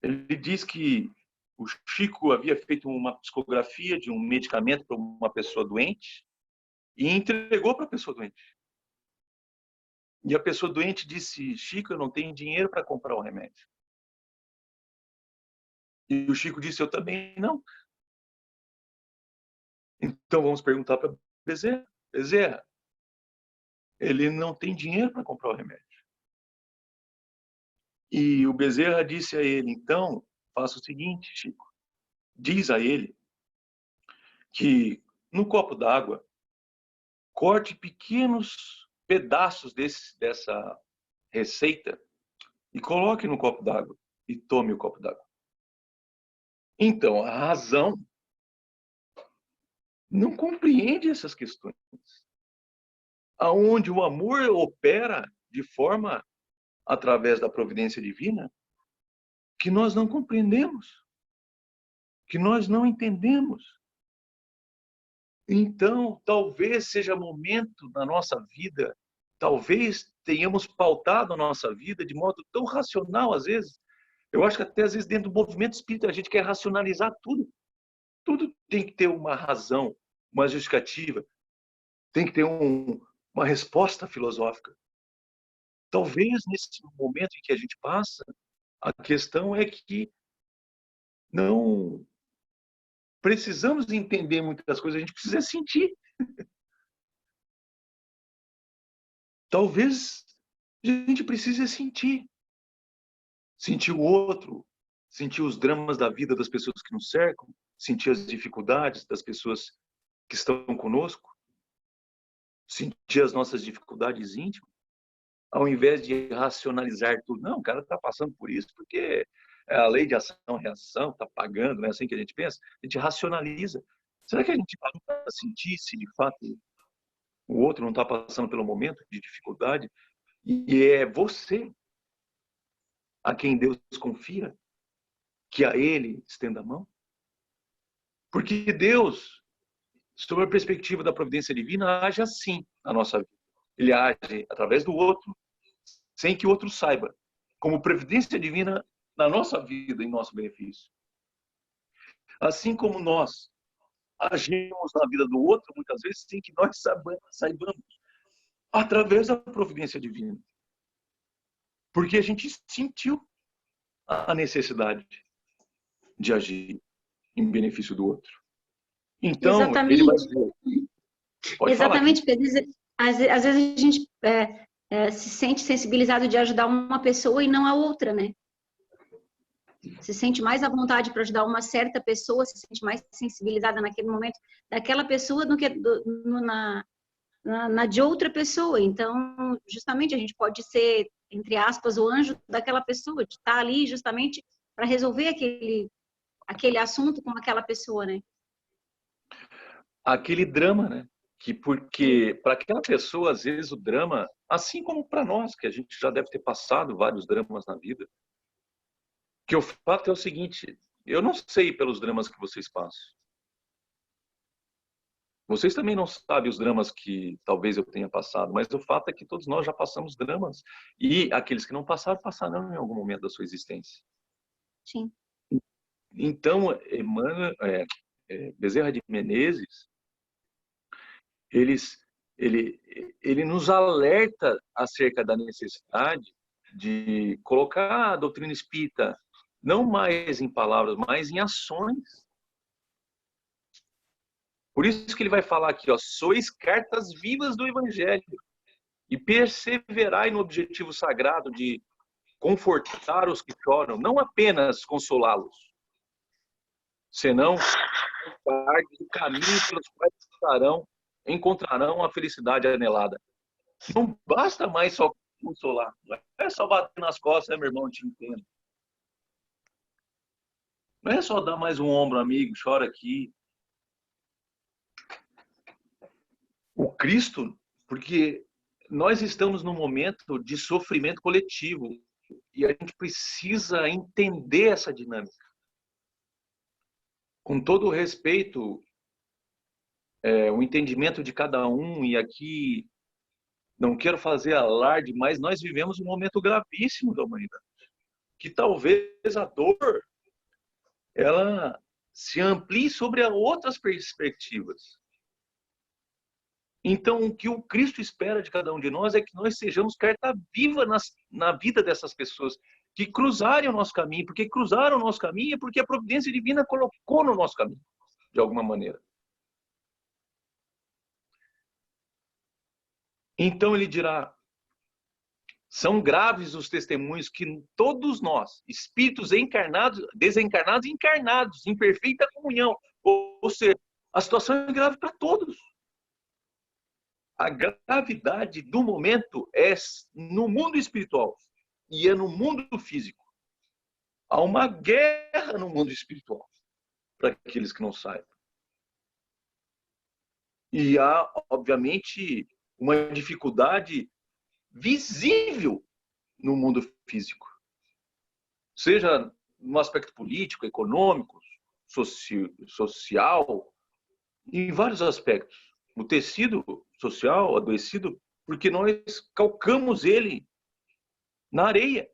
Ele diz que o Chico havia feito uma psicografia de um medicamento para uma pessoa doente e entregou para a pessoa doente. E a pessoa doente disse: Chico, eu não tenho dinheiro para comprar o remédio. E o Chico disse: eu também não. Então vamos perguntar para Bezerra. Bezerra, ele não tem dinheiro para comprar o remédio. E o Bezerra disse a ele: então, faça o seguinte, Chico. Diz a ele que no copo d'água, corte pequenos pedaços dessa receita e coloque no copo d'água e tome o copo d'água. Então, a razão não compreende essas questões. Aonde o amor opera de forma, através da providência divina, que nós não compreendemos, que nós não entendemos. Então, talvez seja momento na nossa vida, talvez tenhamos pautado a nossa vida de modo tão racional, às vezes. Eu acho que até às vezes dentro do movimento espírita a gente quer racionalizar tudo. Tudo tem que ter uma razão, uma justificativa. Tem que ter uma resposta filosófica. Talvez nesse momento em que a gente passa, a questão é que não precisamos entender muitas coisas, a gente precisa sentir. Talvez a gente precise sentir. Sentir o outro, sentir os dramas da vida das pessoas que nos cercam, sentir as dificuldades das pessoas que estão conosco, sentir as nossas dificuldades íntimas, ao invés de racionalizar tudo. Não, o cara está passando por isso porque é a lei de ação e reação, está pagando, não é assim que a gente pensa? A gente racionaliza. Será que a gente parou para sentir se de fato o outro não está passando pelo momento de dificuldade? E é você a quem Deus confia, que a Ele estenda a mão? Porque Deus, sob a perspectiva da providência divina, age assim na nossa vida. Ele age através do outro, sem que o outro saiba, como providência divina na nossa vida, em nosso benefício. Assim como nós agimos na vida do outro, muitas vezes, sem que nós saibamos, através da providência divina. Porque a gente sentiu a necessidade de agir em benefício do outro. Então, Exatamente. ele vai dizer... Pode Exatamente, falar, porque às vezes a gente se sente sensibilizado de ajudar uma pessoa e não a outra, né? Se sente mais à vontade para ajudar uma certa pessoa, se sente mais sensibilizada naquele momento daquela pessoa do que na de outra pessoa. Então, justamente, a gente pode ser, entre aspas, o anjo daquela pessoa, de estar ali justamente para resolver aquele assunto com aquela pessoa, né? aquele drama, né? Porque para aquela pessoa, às vezes, o drama, assim como para nós, que a gente já deve ter passado vários dramas na vida, que o fato é o seguinte, eu não sei pelos dramas que vocês passam. Vocês também não sabem os dramas que talvez eu tenha passado, mas o fato é que todos nós já passamos dramas. E aqueles que não passaram, passarão em algum momento da sua existência. Sim. Então, Bezerra de Menezes, ele nos alerta acerca da necessidade de colocar a doutrina espírita não mais em palavras, mas em ações. Por isso que ele vai falar aqui, ó, sois cartas vivas do Evangelho e perseverai no objetivo sagrado de confortar os que choram, não apenas consolá-los, senão parte do caminho pelos quais encontrarão a felicidade anelada. Não basta mais só consolar, não é só bater nas costas, né, meu irmão, eu te entendo. Não é só dar mais um ombro, amigo, chora aqui. O Cristo, porque nós estamos num momento de sofrimento coletivo e a gente precisa entender essa dinâmica. Com todo o respeito, o entendimento de cada um, e aqui não quero fazer alarde, mas nós vivemos um momento gravíssimo da humanidade. Que talvez a dor ela se amplie sobre outras perspectivas. Então, o que o Cristo espera de cada um de nós é que nós sejamos carta viva na vida dessas pessoas que cruzarem o nosso caminho, porque cruzaram o nosso caminho é porque a providência divina colocou no nosso caminho, de alguma maneira. Então ele dirá, são graves os testemunhos que todos nós, espíritos encarnados, desencarnados e encarnados, em perfeita comunhão, ou seja, a situação é grave para todos. A gravidade do momento é no mundo espiritual e é no mundo físico. Há uma guerra no mundo espiritual, para aqueles que não saibam. E há, obviamente, uma dificuldade visível no mundo físico. Seja no aspecto político, econômico, social, em vários aspectos. O tecido social adoecido, porque nós calcamos ele na areia.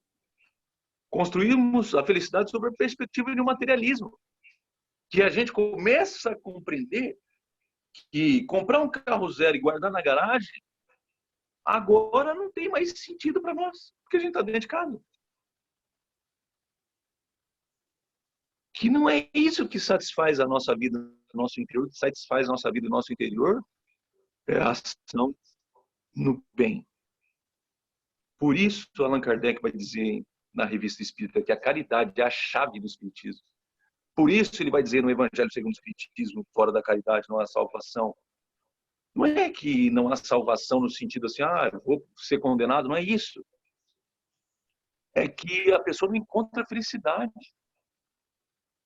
Construímos a felicidade sobre a perspectiva de um materialismo. Que a gente começa a compreender que comprar um carro zero e guardar na garagem, agora não tem mais sentido para nós, porque a gente está dentro de casa. Que não é isso que satisfaz a nossa vida no nosso interior, que satisfaz a nossa vida no nosso interior, é a ação no bem. Por isso, Allan Kardec vai dizer na Revista Espírita, que a caridade é a chave do Espiritismo. Por isso ele vai dizer no Evangelho segundo o Espiritismo, fora da caridade não há salvação. Não é que não há salvação no sentido assim, eu vou ser condenado, não é isso. É que a pessoa não encontra felicidade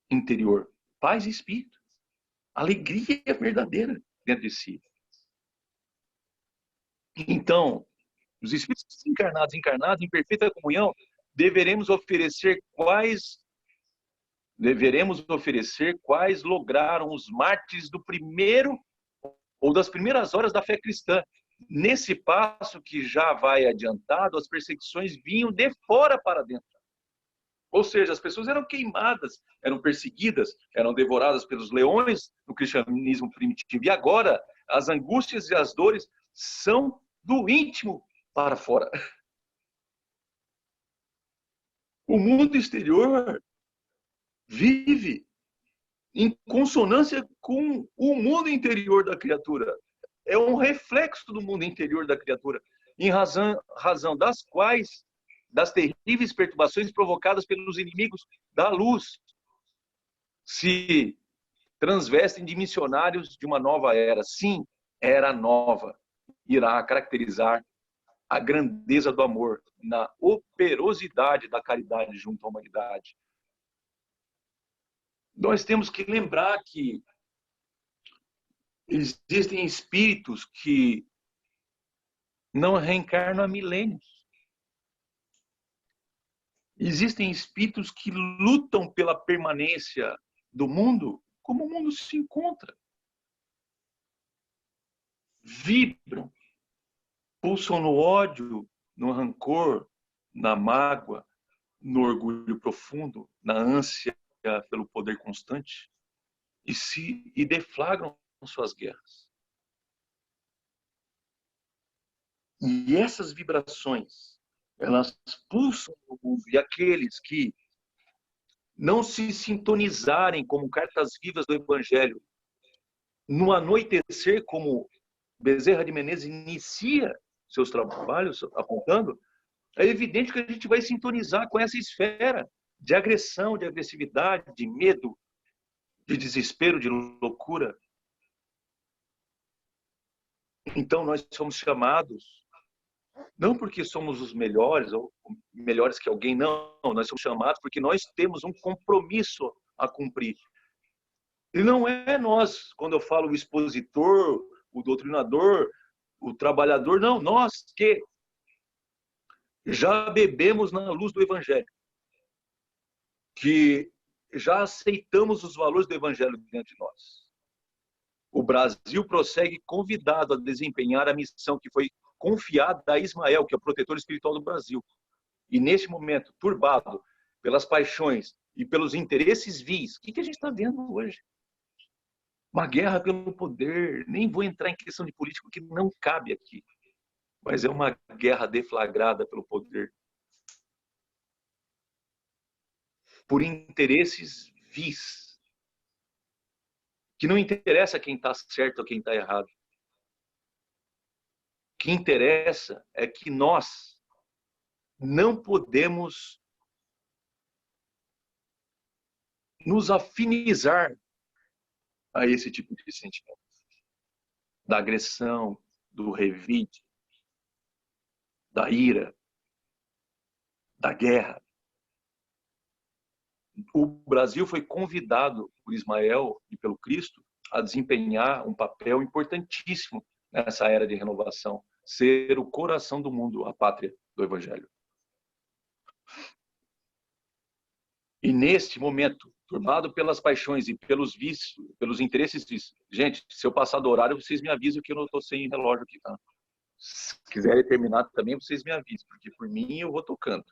interior, paz e espírito, alegria verdadeira dentro de si. Então, os espíritos encarnados em perfeita comunhão, deveremos oferecer quais lograram os mártires do primeiro ou das primeiras horas da fé cristã. Nesse passo que já vai adiantado, as perseguições vinham de fora para dentro. Ou seja, as pessoas eram queimadas, eram perseguidas, eram devoradas pelos leões no cristianismo primitivo. E agora, as angústias e as dores são do íntimo para fora. O mundo exterior vive em consonância com o mundo interior da criatura. É um reflexo do mundo interior da criatura, em razão das terríveis perturbações provocadas pelos inimigos da luz, se transvestem de missionários de uma nova era. Sim, era nova. Irá caracterizar a grandeza do amor na operosidade da caridade junto à humanidade. Nós temos que lembrar que existem espíritos que não reencarnam há milênios. Existem espíritos que lutam pela permanência do mundo como o mundo se encontra. Vibram, pulsam no ódio, no rancor, na mágoa, no orgulho profundo, na ânsia pelo poder constante e deflagram suas guerras. E essas vibrações, elas pulsam no mundo, e aqueles que não se sintonizarem como cartas vivas do Evangelho, no anoitecer, como Bezerra de Menezes inicia seus trabalhos apontando, é evidente que a gente vai sintonizar com essa esfera de agressão, de agressividade, de medo, de desespero, de loucura. Então nós somos chamados, não porque somos os melhores ou melhores que alguém, não. Nós somos chamados porque nós temos um compromisso a cumprir. E não é nós, quando eu falo o expositor, o doutrinador, o trabalhador, não. Nós que já bebemos na luz do Evangelho, que já aceitamos os valores do Evangelho dentro de nós. O Brasil prossegue convidado a desempenhar a missão que foi confiada a Ismael, que é o protetor espiritual do Brasil. E neste momento, turbado pelas paixões e pelos interesses vis, o que a gente está vendo hoje? Uma guerra pelo poder. Nem vou entrar em questão de política, porque não cabe aqui. Mas é uma guerra deflagrada pelo poder. Por interesses vis. Que não interessa quem está certo ou quem está errado. O que interessa é que nós não podemos nos afinizar a esse tipo de sentimento. Da agressão, do revide, da ira, da guerra. O Brasil foi convidado por Ismael e pelo Cristo a desempenhar um papel importantíssimo nessa era de renovação, ser o coração do mundo, a pátria do Evangelho. E neste momento, turbado pelas paixões e pelos vícios, pelos interesses vícios, gente, se eu passar do horário, vocês me avisam que eu não estou sem relógio aqui, tá? Se quiserem terminar também, vocês me avisam, porque por mim eu vou tocando.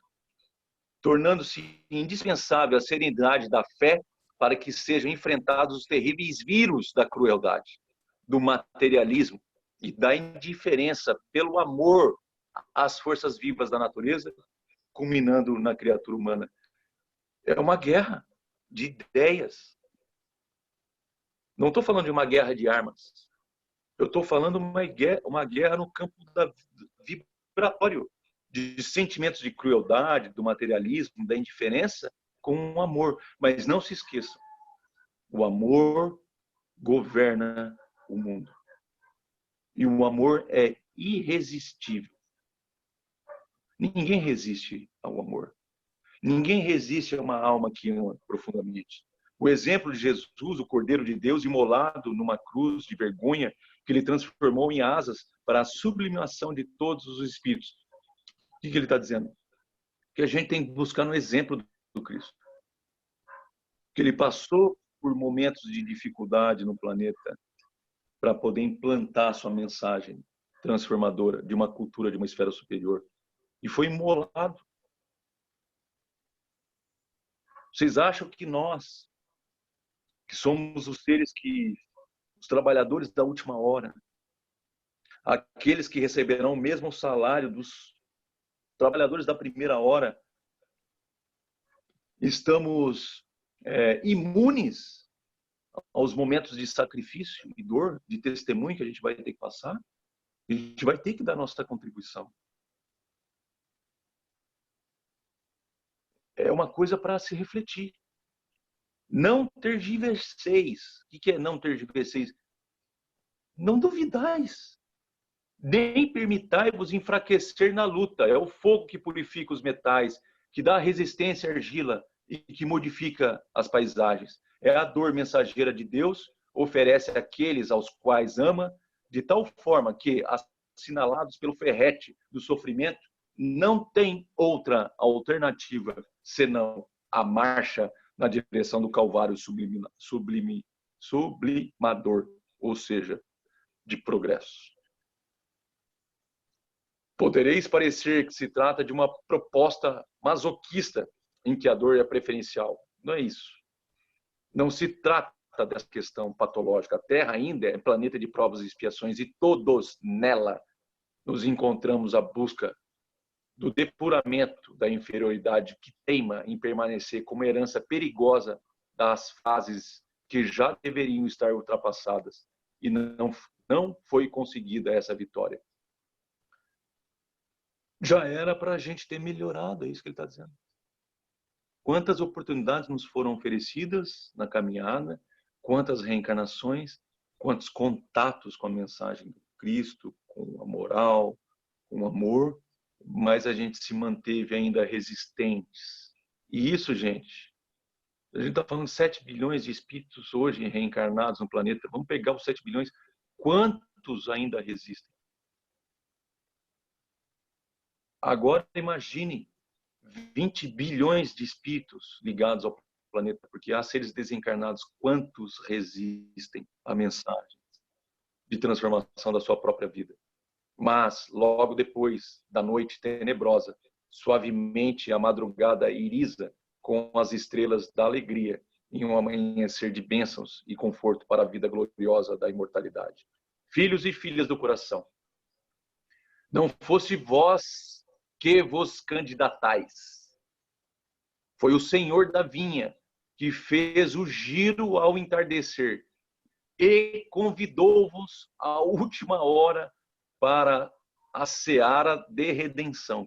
Tornando-se indispensável a serenidade da fé para que sejam enfrentados os terríveis vírus da crueldade, do materialismo e da indiferença pelo amor às forças vivas da natureza, culminando na criatura humana. É uma guerra de ideias. Não estou falando de uma guerra de armas. Eu estou falando uma guerra no campo vibratório, de sentimentos de crueldade, do materialismo, da indiferença, com o amor. Mas não se esqueçam, o amor governa o mundo. E o amor é irresistível. Ninguém resiste ao amor. Ninguém resiste a uma alma que ama profundamente. O exemplo de Jesus, o Cordeiro de Deus, imolado numa cruz de vergonha, que ele transformou em asas para a sublimação de todos os espíritos. O que ele está dizendo? Que a gente tem que buscar no exemplo do Cristo. Que ele passou por momentos de dificuldade no planeta para poder implantar a sua mensagem transformadora de uma cultura de uma esfera superior. E foi imolado. Vocês acham que nós, que somos os seres os trabalhadores da última hora, aqueles que receberão o mesmo salário dos trabalhadores da primeira hora, estamos imunes aos momentos de sacrifício e dor, de testemunho que a gente vai ter que passar? A gente vai ter que dar nossa contribuição. É uma coisa para se refletir. Não tergiverseis. O que é não tergiverseis? Não duvidais. Nem permitai-vos enfraquecer na luta. É o fogo que purifica os metais, que dá resistência à argila e que modifica as paisagens. É a dor mensageira de Deus, oferece àqueles aos quais ama, de tal forma que, assinalados pelo ferrete do sofrimento, não tem outra alternativa senão a marcha na direção do Calvário sublimador, ou seja, de progresso. Podereis parecer que se trata de uma proposta masoquista em que a dor é preferencial. Não é isso. Não se trata dessa questão patológica. A Terra ainda é planeta de provas e expiações e todos nela nos encontramos à busca do depuramento da inferioridade que teima em permanecer como herança perigosa das fases que já deveriam estar ultrapassadas e não foi conseguida essa vitória. Já era para a gente ter melhorado, é isso que ele está dizendo. Quantas oportunidades nos foram oferecidas na caminhada, quantas reencarnações, quantos contatos com a mensagem do Cristo, com a moral, com o amor, mas a gente se manteve ainda resistentes. E isso, gente, a gente está falando de 7 bilhões de espíritos hoje reencarnados no planeta. Vamos pegar os 7 bilhões. Quantos ainda resistem? Agora imagine 20 bilhões de espíritos ligados ao planeta, porque há seres desencarnados. Quantos resistem à mensagem de transformação da sua própria vida? Mas, logo depois da noite tenebrosa, suavemente a madrugada iriza com as estrelas da alegria em um amanhecer de bênçãos e conforto para a vida gloriosa da imortalidade. Filhos e filhas do coração, não fosse vós que vos candidatais. Foi o Senhor da vinha que fez o giro ao entardecer e convidou-vos à última hora para a seara de redenção.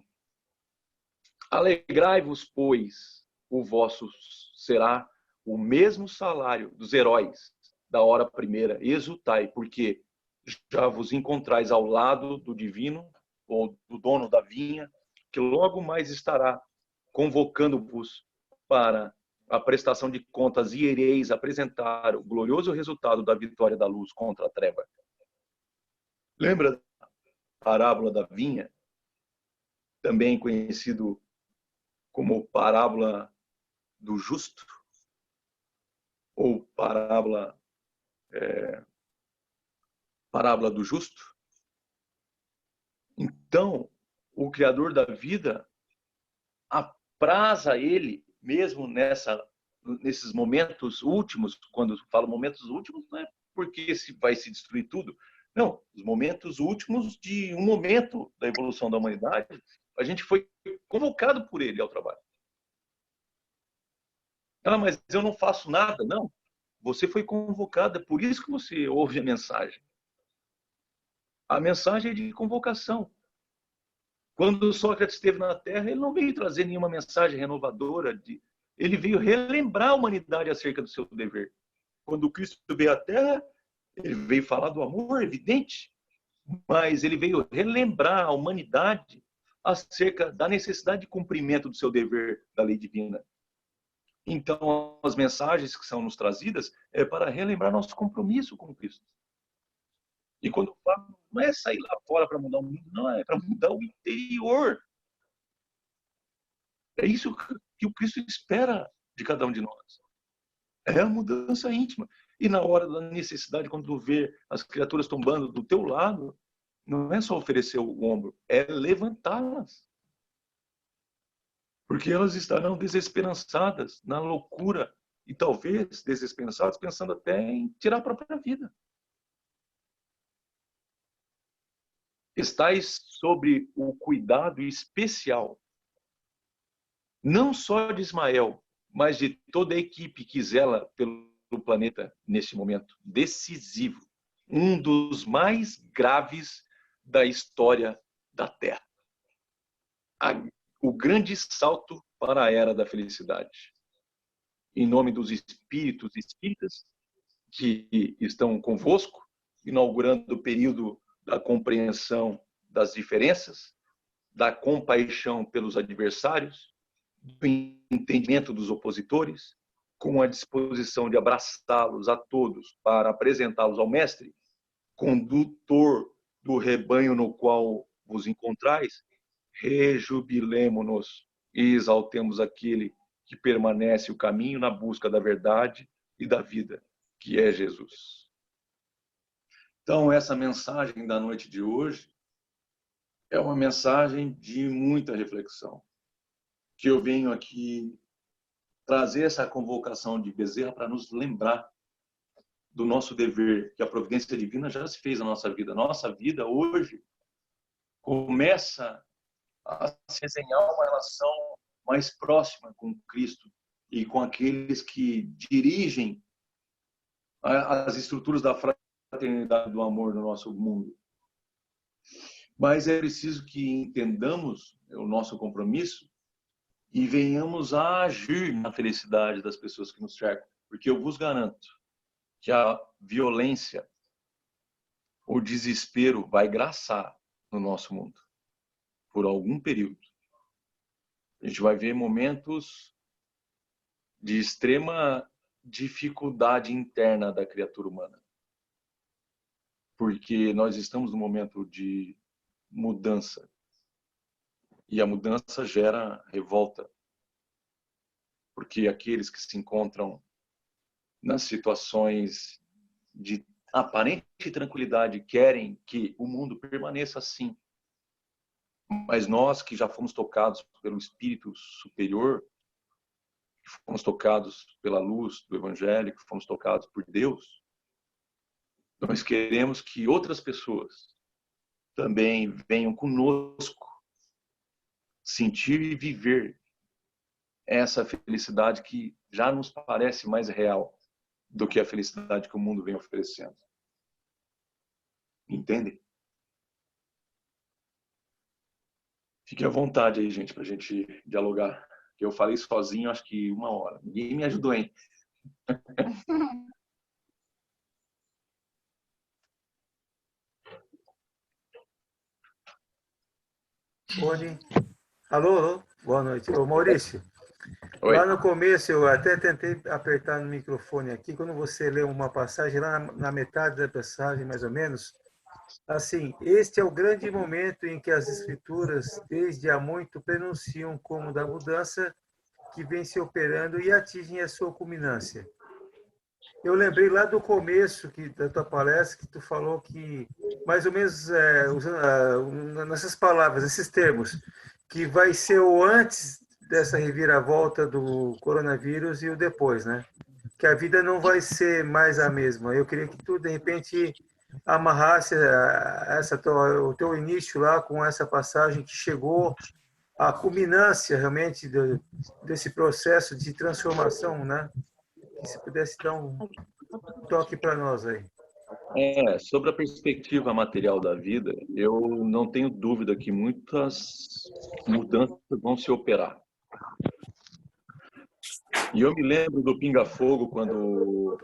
Alegrai-vos, pois, o vosso será o mesmo salário dos heróis da hora primeira. Exultai, porque já vos encontrais ao lado do divino, ou do dono da vinha, que logo mais estará convocando-vos para a prestação de contas e ireis apresentar o glorioso resultado da vitória da luz contra a treva. Lembra parábola da vinha, também conhecido como parábola do justo, ou parábola do justo? Então, o Criador da vida apraz a ele, mesmo nesses momentos últimos, quando eu falo momentos últimos, não é porque vai se destruir tudo. Não, os momentos últimos de um momento da evolução da humanidade, a gente foi convocado por ele ao trabalho. Ah, mas eu não faço nada. Não, você foi convocado, é por isso que você ouve a mensagem. A mensagem é de convocação. Quando Sócrates esteve na Terra, ele não veio trazer nenhuma mensagem renovadora, ele veio relembrar a humanidade acerca do seu dever. Quando Cristo veio à Terra, ele veio falar do amor, evidente, mas ele veio relembrar a humanidade acerca da necessidade de cumprimento do seu dever da lei divina. Então, as mensagens que são nos trazidas é para relembrar nosso compromisso com Cristo. E quando eu falo, não é sair lá fora para mudar o mundo, não, é para mudar o interior. É isso que o Cristo espera de cada um de nós. É a mudança íntima. E na hora da necessidade, quando tu vê as criaturas tombando do teu lado, não é só oferecer o ombro, é levantá-las. Porque elas estarão desesperançadas na loucura e talvez desesperançadas pensando até em tirar a própria vida. Estais sobre o cuidado especial, não só de Ismael, mas de toda a equipe que zela pelo planeta nesse momento decisivo, um dos mais graves da história da Terra. O grande salto para a era da felicidade. Em nome dos espíritos e espíritas que estão convosco, inaugurando o período da compreensão das diferenças, da compaixão pelos adversários, do entendimento dos opositores, com a disposição de abraçá-los a todos para apresentá-los ao Mestre, condutor do rebanho no qual vos encontrais, rejubilemo-nos e exaltemos aquele que permanece o caminho na busca da verdade e da vida, que é Jesus. Então, essa mensagem da noite de hoje é uma mensagem de muita reflexão, que eu venho aqui trazer essa convocação de Bezerra para nos lembrar do nosso dever, que a providência divina já se fez na nossa vida. Nossa vida hoje começa a se desenhar uma relação mais próxima com Cristo e com aqueles que dirigem as estruturas da fraternidade do amor no nosso mundo. Mas é preciso que entendamos o nosso compromisso e venhamos a agir na felicidade das pessoas que nos cercam. Porque eu vos garanto que a violência, o desespero vai graçar no nosso mundo por algum período. A gente vai ver momentos de extrema dificuldade interna da criatura humana. Porque nós estamos num momento de mudança. E a mudança gera revolta. Porque aqueles que se encontram nas situações de aparente tranquilidade querem que o mundo permaneça assim. Mas nós que já fomos tocados pelo Espírito Superior, que fomos tocados pela luz do Evangelho, que fomos tocados por Deus, nós queremos que outras pessoas também venham conosco sentir e viver essa felicidade que já nos parece mais real do que a felicidade que o mundo vem oferecendo. Entende? Fique à vontade aí, gente, para a gente dialogar. Eu falei sozinho, acho que 1 hora. Ninguém me ajudou, hein? Rony. Alô? Boa noite. Ô, Maurício, Oi. lá no começo eu até tentei apertar no microfone aqui, quando você lê uma passagem, lá na metade da passagem, mais ou menos, assim, este é o grande momento em que as Escrituras, desde há muito, prenunciam como da mudança que vem se operando e atingem a sua culminância. Eu lembrei lá do começo da tua palestra, que tu falou que, mais ou menos, usando nessas palavras, esses termos, que vai ser o antes dessa reviravolta do coronavírus e o depois, né? Que a vida não vai ser mais a mesma. Eu queria que tu, de repente, amarrasse o teu início lá com essa passagem que chegou à culminância, realmente, desse processo de transformação, né? Que se pudesse dar um toque para nós aí. Sobre a perspectiva material da vida, eu não tenho dúvida que muitas mudanças vão se operar. E eu me lembro do Pinga Fogo, quando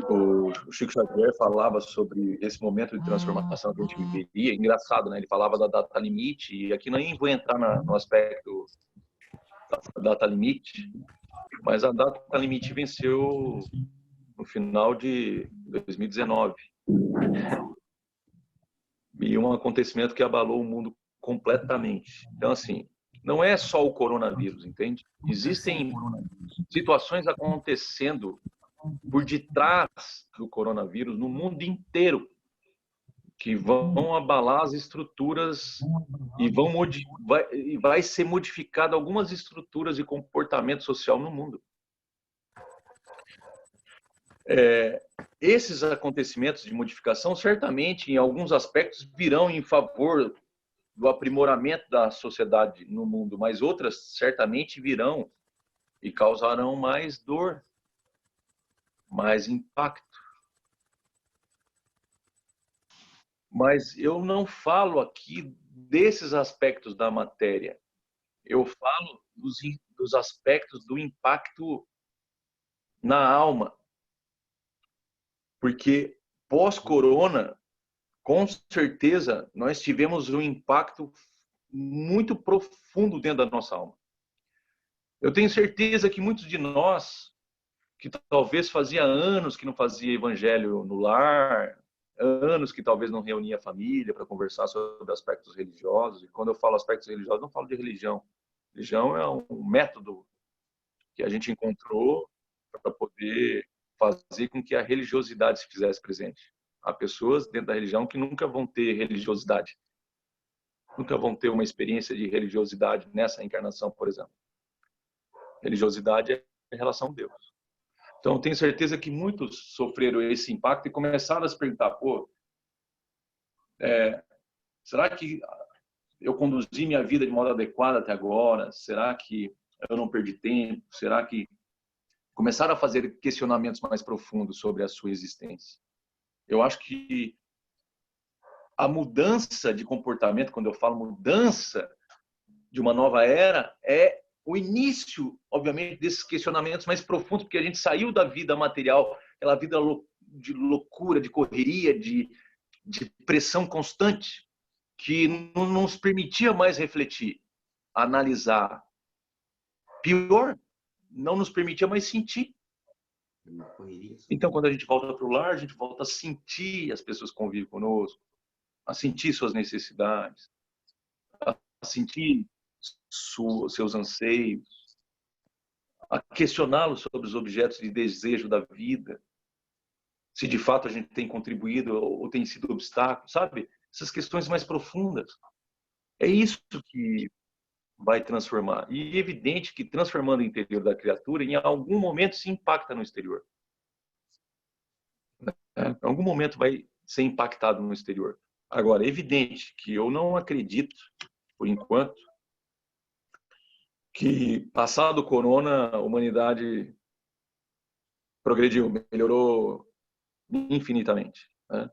o Chico Xavier falava sobre esse momento de transformação que a gente viveria. Engraçado, né? Ele falava da data limite, e aqui nem vou entrar no aspecto da data limite, mas a data limite venceu no final de 2019. E um acontecimento que abalou o mundo completamente. Então, assim, não é só o coronavírus, entende? Existem situações acontecendo por detrás do coronavírus no mundo inteiro que vão abalar as estruturas e vai ser modificado algumas estruturas de comportamento social no mundo. Esses acontecimentos de modificação, certamente, em alguns aspectos, virão em favor do aprimoramento da sociedade no mundo, mas outras certamente virão e causarão mais dor, mais impacto. Mas eu não falo aqui desses aspectos da matéria. Eu falo dos aspectos do impacto na alma. Porque pós-corona, com certeza, nós tivemos um impacto muito profundo dentro da nossa alma. Eu tenho certeza que muitos de nós, que talvez fazia anos que não fazia evangelho no lar, anos que talvez não reunia a família para conversar sobre aspectos religiosos, e quando eu falo aspectos religiosos, não falo de religião. Religião é um método que a gente encontrou para poder fazer com que a religiosidade se fizesse presente. Há pessoas dentro da religião que nunca vão ter religiosidade. Nunca vão ter uma experiência de religiosidade nessa encarnação, por exemplo. Religiosidade é em relação a Deus. Então, eu tenho certeza que muitos sofreram esse impacto e começaram a se perguntar, será que eu conduzi minha vida de modo adequado até agora? Será que eu não perdi tempo? Será que começaram a fazer questionamentos mais profundos sobre a sua existência? Eu acho que a mudança de comportamento, quando eu falo mudança de uma nova era, é o início, obviamente, desses questionamentos mais profundos, porque a gente saiu da vida material, aquela vida de loucura, de correria, de pressão constante, que não nos permitia mais refletir, analisar. Pior, não nos permitia mais sentir. Então, quando a gente volta para o lar, a gente volta a sentir as pessoas que convivem conosco, a sentir suas necessidades, a sentir seus anseios, a questioná-los sobre os objetos de desejo da vida, se de fato a gente tem contribuído ou tem sido obstáculo, sabe? Essas questões mais profundas. É isso que vai transformar. E é evidente que transformando o interior da criatura, em algum momento se impacta no exterior. Em algum momento vai ser impactado no exterior. Agora, é evidente que eu não acredito, por enquanto, que passado o corona, a humanidade progrediu, melhorou infinitamente. Né?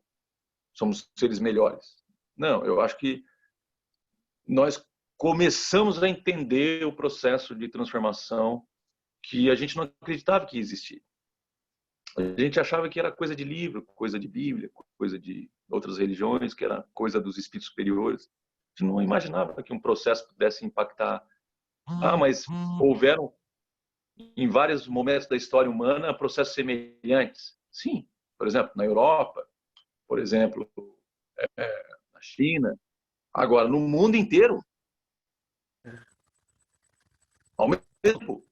Somos seres melhores. Não, eu acho que nós começamos a entender o processo de transformação que a gente não acreditava que existia. A gente achava que era coisa de livro, coisa de Bíblia, coisa de outras religiões, que era coisa dos espíritos superiores. A gente não imaginava que um processo pudesse impactar. Mas houveram, em vários momentos da história humana, processos semelhantes. Sim, por exemplo, na Europa, por exemplo, na China. Agora, no mundo inteiro, ao mesmo tempo.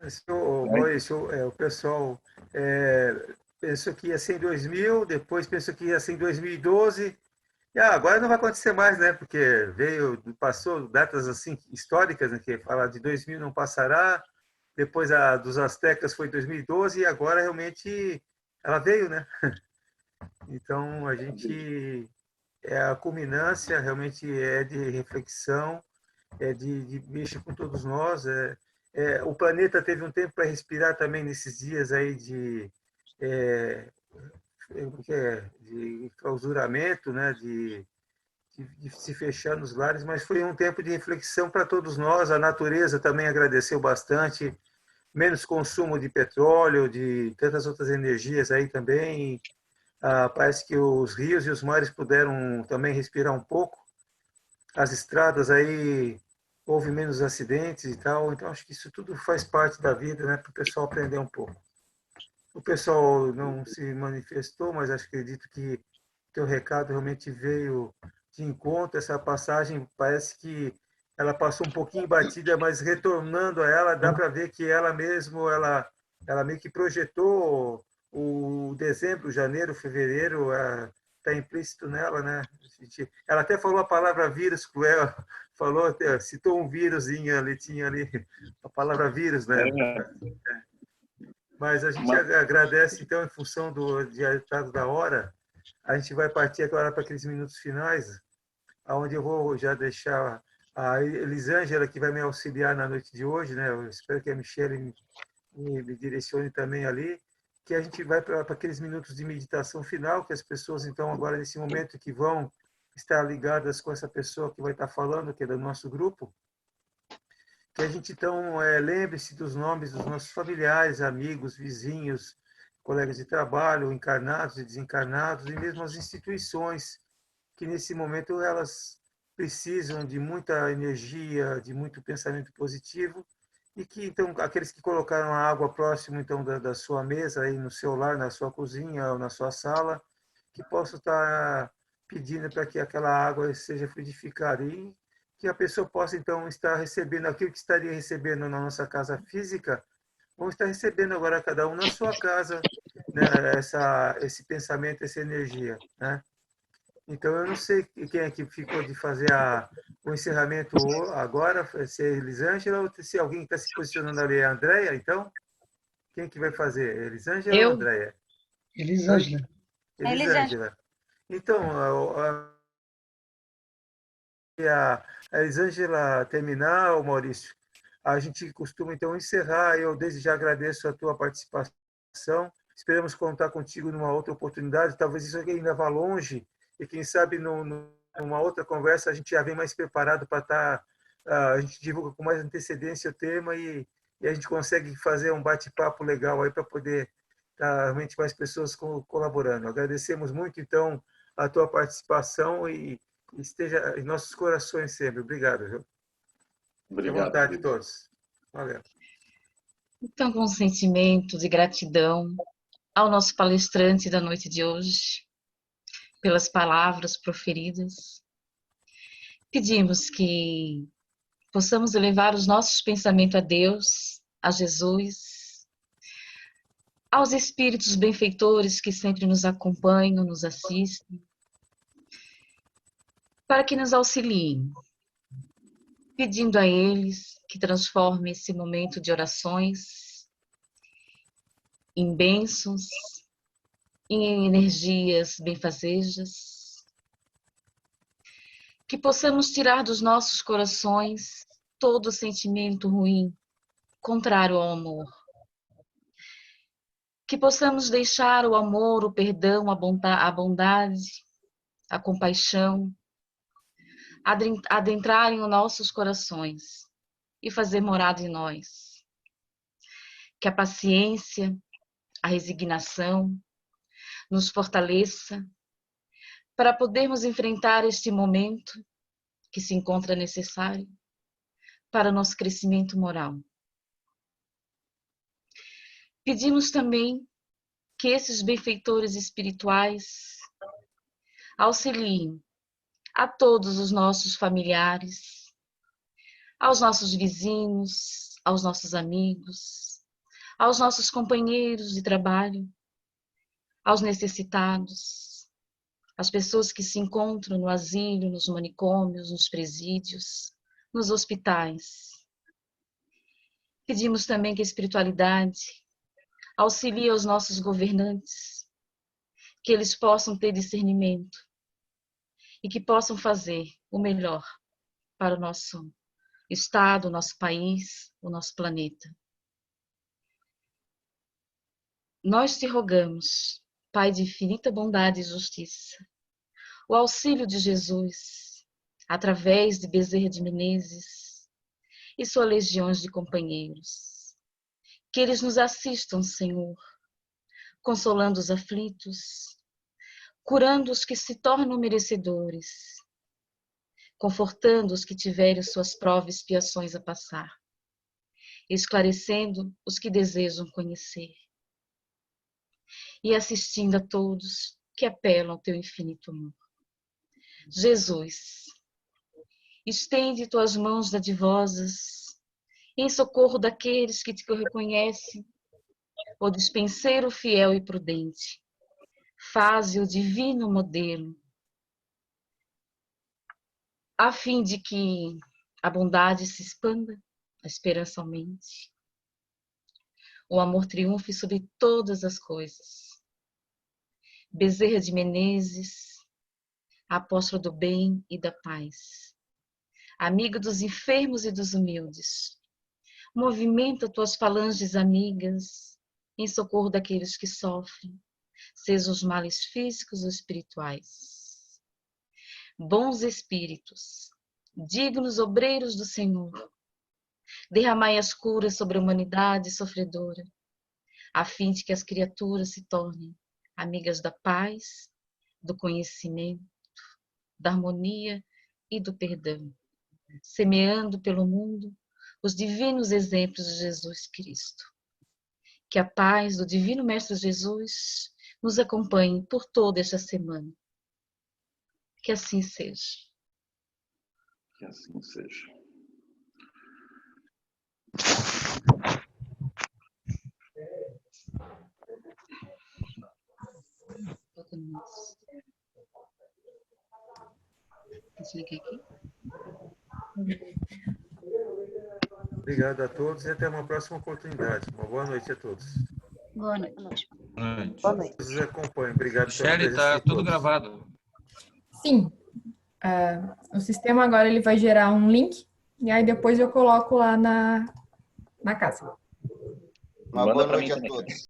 O pessoal pensou que ia ser em 2000, depois pensou que ia ser em 2012. Agora não vai acontecer mais, né? Porque passou datas assim históricas, né? Que fala de 2000 não passará, depois a dos astecas foi 2012 e agora realmente ela veio, né? Então a gente a culminância realmente é de reflexão, é de mexer com todos nós. O planeta teve um tempo para respirar também nesses dias aí de clausuramento, né, de se fechar nos lares, mas foi um tempo de reflexão para todos nós. A natureza também agradeceu bastante, menos consumo de petróleo, de tantas outras energias aí também. Parece que os rios e os mares puderam também respirar um pouco. As estradas aí, houve menos acidentes e tal, então acho que isso tudo faz parte da vida, né, para o pessoal aprender um pouco. O pessoal não se manifestou, mas acredito que teu recado realmente veio de encontro. Essa passagem parece que ela passou um pouquinho batida, mas retornando a ela, dá para ver que ela mesmo, ela meio que projetou o dezembro, janeiro, fevereiro, está implícito nela, né? Ela até falou a palavra vírus, cruel, falou, citou um vírusinho ali, tinha ali a palavra vírus, né? Mas a gente agradece, então, em função do adiantado da hora, a gente vai partir agora para aqueles minutos finais, onde eu vou já deixar a Elisângela, que vai me auxiliar na noite de hoje, né? Eu espero que a Michelle me direcione também ali, que a gente vai para aqueles minutos de meditação final, que as pessoas, então, agora nesse momento que vão estar ligadas com essa pessoa que vai estar falando, que é do nosso grupo, que a gente, então, lembre-se dos nomes dos nossos familiares, amigos, vizinhos, colegas de trabalho, encarnados e desencarnados, e mesmo as instituições, que nesse momento elas precisam de muita energia, de muito pensamento positivo, e que, então, aqueles que colocaram a água próximo, então, da sua mesa, aí no seu lar, na sua cozinha ou na sua sala, que possam estar pedindo para que aquela água seja fluidificada e que a pessoa possa, então, estar recebendo aquilo que estaria recebendo na nossa casa física, vão estar recebendo agora cada um na sua casa, né, esse pensamento, essa energia, né? Então, eu não sei quem é que ficou de fazer o encerramento agora, se é Elisângela ou se alguém está se posicionando ali, é a Andréia, então? Quem que vai fazer? Elisângela ou Eu, Andréia? Elisângela. Elisângela. Então, a Elisângela terminar, o Maurício, a gente costuma, então, encerrar. Eu, desde já, agradeço a tua participação. Esperamos contar contigo numa outra oportunidade. Talvez isso aqui ainda vá longe e, quem sabe, numa outra conversa, a gente já vem mais preparado para estar... A gente divulga com mais antecedência o tema e a gente consegue fazer um bate-papo legal aí para poder estar realmente mais pessoas colaborando. Agradecemos muito, então, a tua participação e esteja em nossos corações sempre. Obrigado. Viu? Fique à Obrigado, vontade, querido. todos. Valeu. Então, com um sentimento de gratidão ao nosso palestrante da noite de hoje, pelas palavras proferidas, pedimos que possamos elevar os nossos pensamentos a Deus, a Jesus, aos espíritos benfeitores que sempre nos acompanham, nos assistem, para que nos auxiliem, pedindo a eles que transformem esse momento de orações em bênçãos, em energias benfazejas, que possamos tirar dos nossos corações todo sentimento ruim, contrário ao amor. Que possamos deixar o amor, o perdão, a bondade, a compaixão, adentrarem os nossos corações e fazer morada em nós. Que a paciência, a resignação nos fortaleça para podermos enfrentar este momento que se encontra necessário para o nosso crescimento moral. Pedimos também que esses benfeitores espirituais auxiliem a todos os nossos familiares, aos nossos vizinhos, aos nossos amigos, aos nossos companheiros de trabalho, aos necessitados, às pessoas que se encontram no asilo, nos manicômios, nos presídios, nos hospitais. Pedimos também que a espiritualidade auxilie os nossos governantes, que eles possam ter discernimento e que possam fazer o melhor para o nosso estado, o nosso país, o nosso planeta. nós te rogamos, Pai de infinita bondade e justiça, o auxílio de Jesus, através de Bezerra de Menezes e sua legiões de companheiros. Que eles nos assistam, Senhor, consolando os aflitos, curando os que se tornam merecedores, confortando os que tiverem suas provas e expiações a passar, esclarecendo os que desejam conhecer e assistindo a todos que apelam ao teu infinito amor. Jesus, estende tuas mãos dadivosas em socorro daqueles que te reconhecem, o dispenseiro fiel e prudente. Faze o divino modelo, a fim de que a bondade se expanda, a esperança aumente, o amor triunfe sobre todas as coisas. Bezerra de Menezes, apóstolo do bem e da paz, amigo dos enfermos e dos humildes, movimenta tuas falanges amigas em socorro daqueles que sofrem, sejam os males físicos ou espirituais. Bons espíritos, dignos obreiros do Senhor, derramai as curas sobre a humanidade sofredora, a fim de que as criaturas se tornem amigas da paz, do conhecimento, da harmonia e do perdão, semeando pelo mundo os divinos exemplos de Jesus Cristo. Que a paz do Divino Mestre Jesus nos acompanhe por toda esta semana. Que assim seja. Que assim seja. Desliga aqui. Obrigado a todos e até uma próxima oportunidade. Uma boa noite a todos. Boa noite. Boa noite. Boa noite. Nos acompanhem. Obrigado pela Michele, presença tá de tudo todos. gravado. Sim. O sistema agora ele vai gerar um link e aí depois eu coloco lá na casa. Uma Manda boa pra noite mim a também. todos.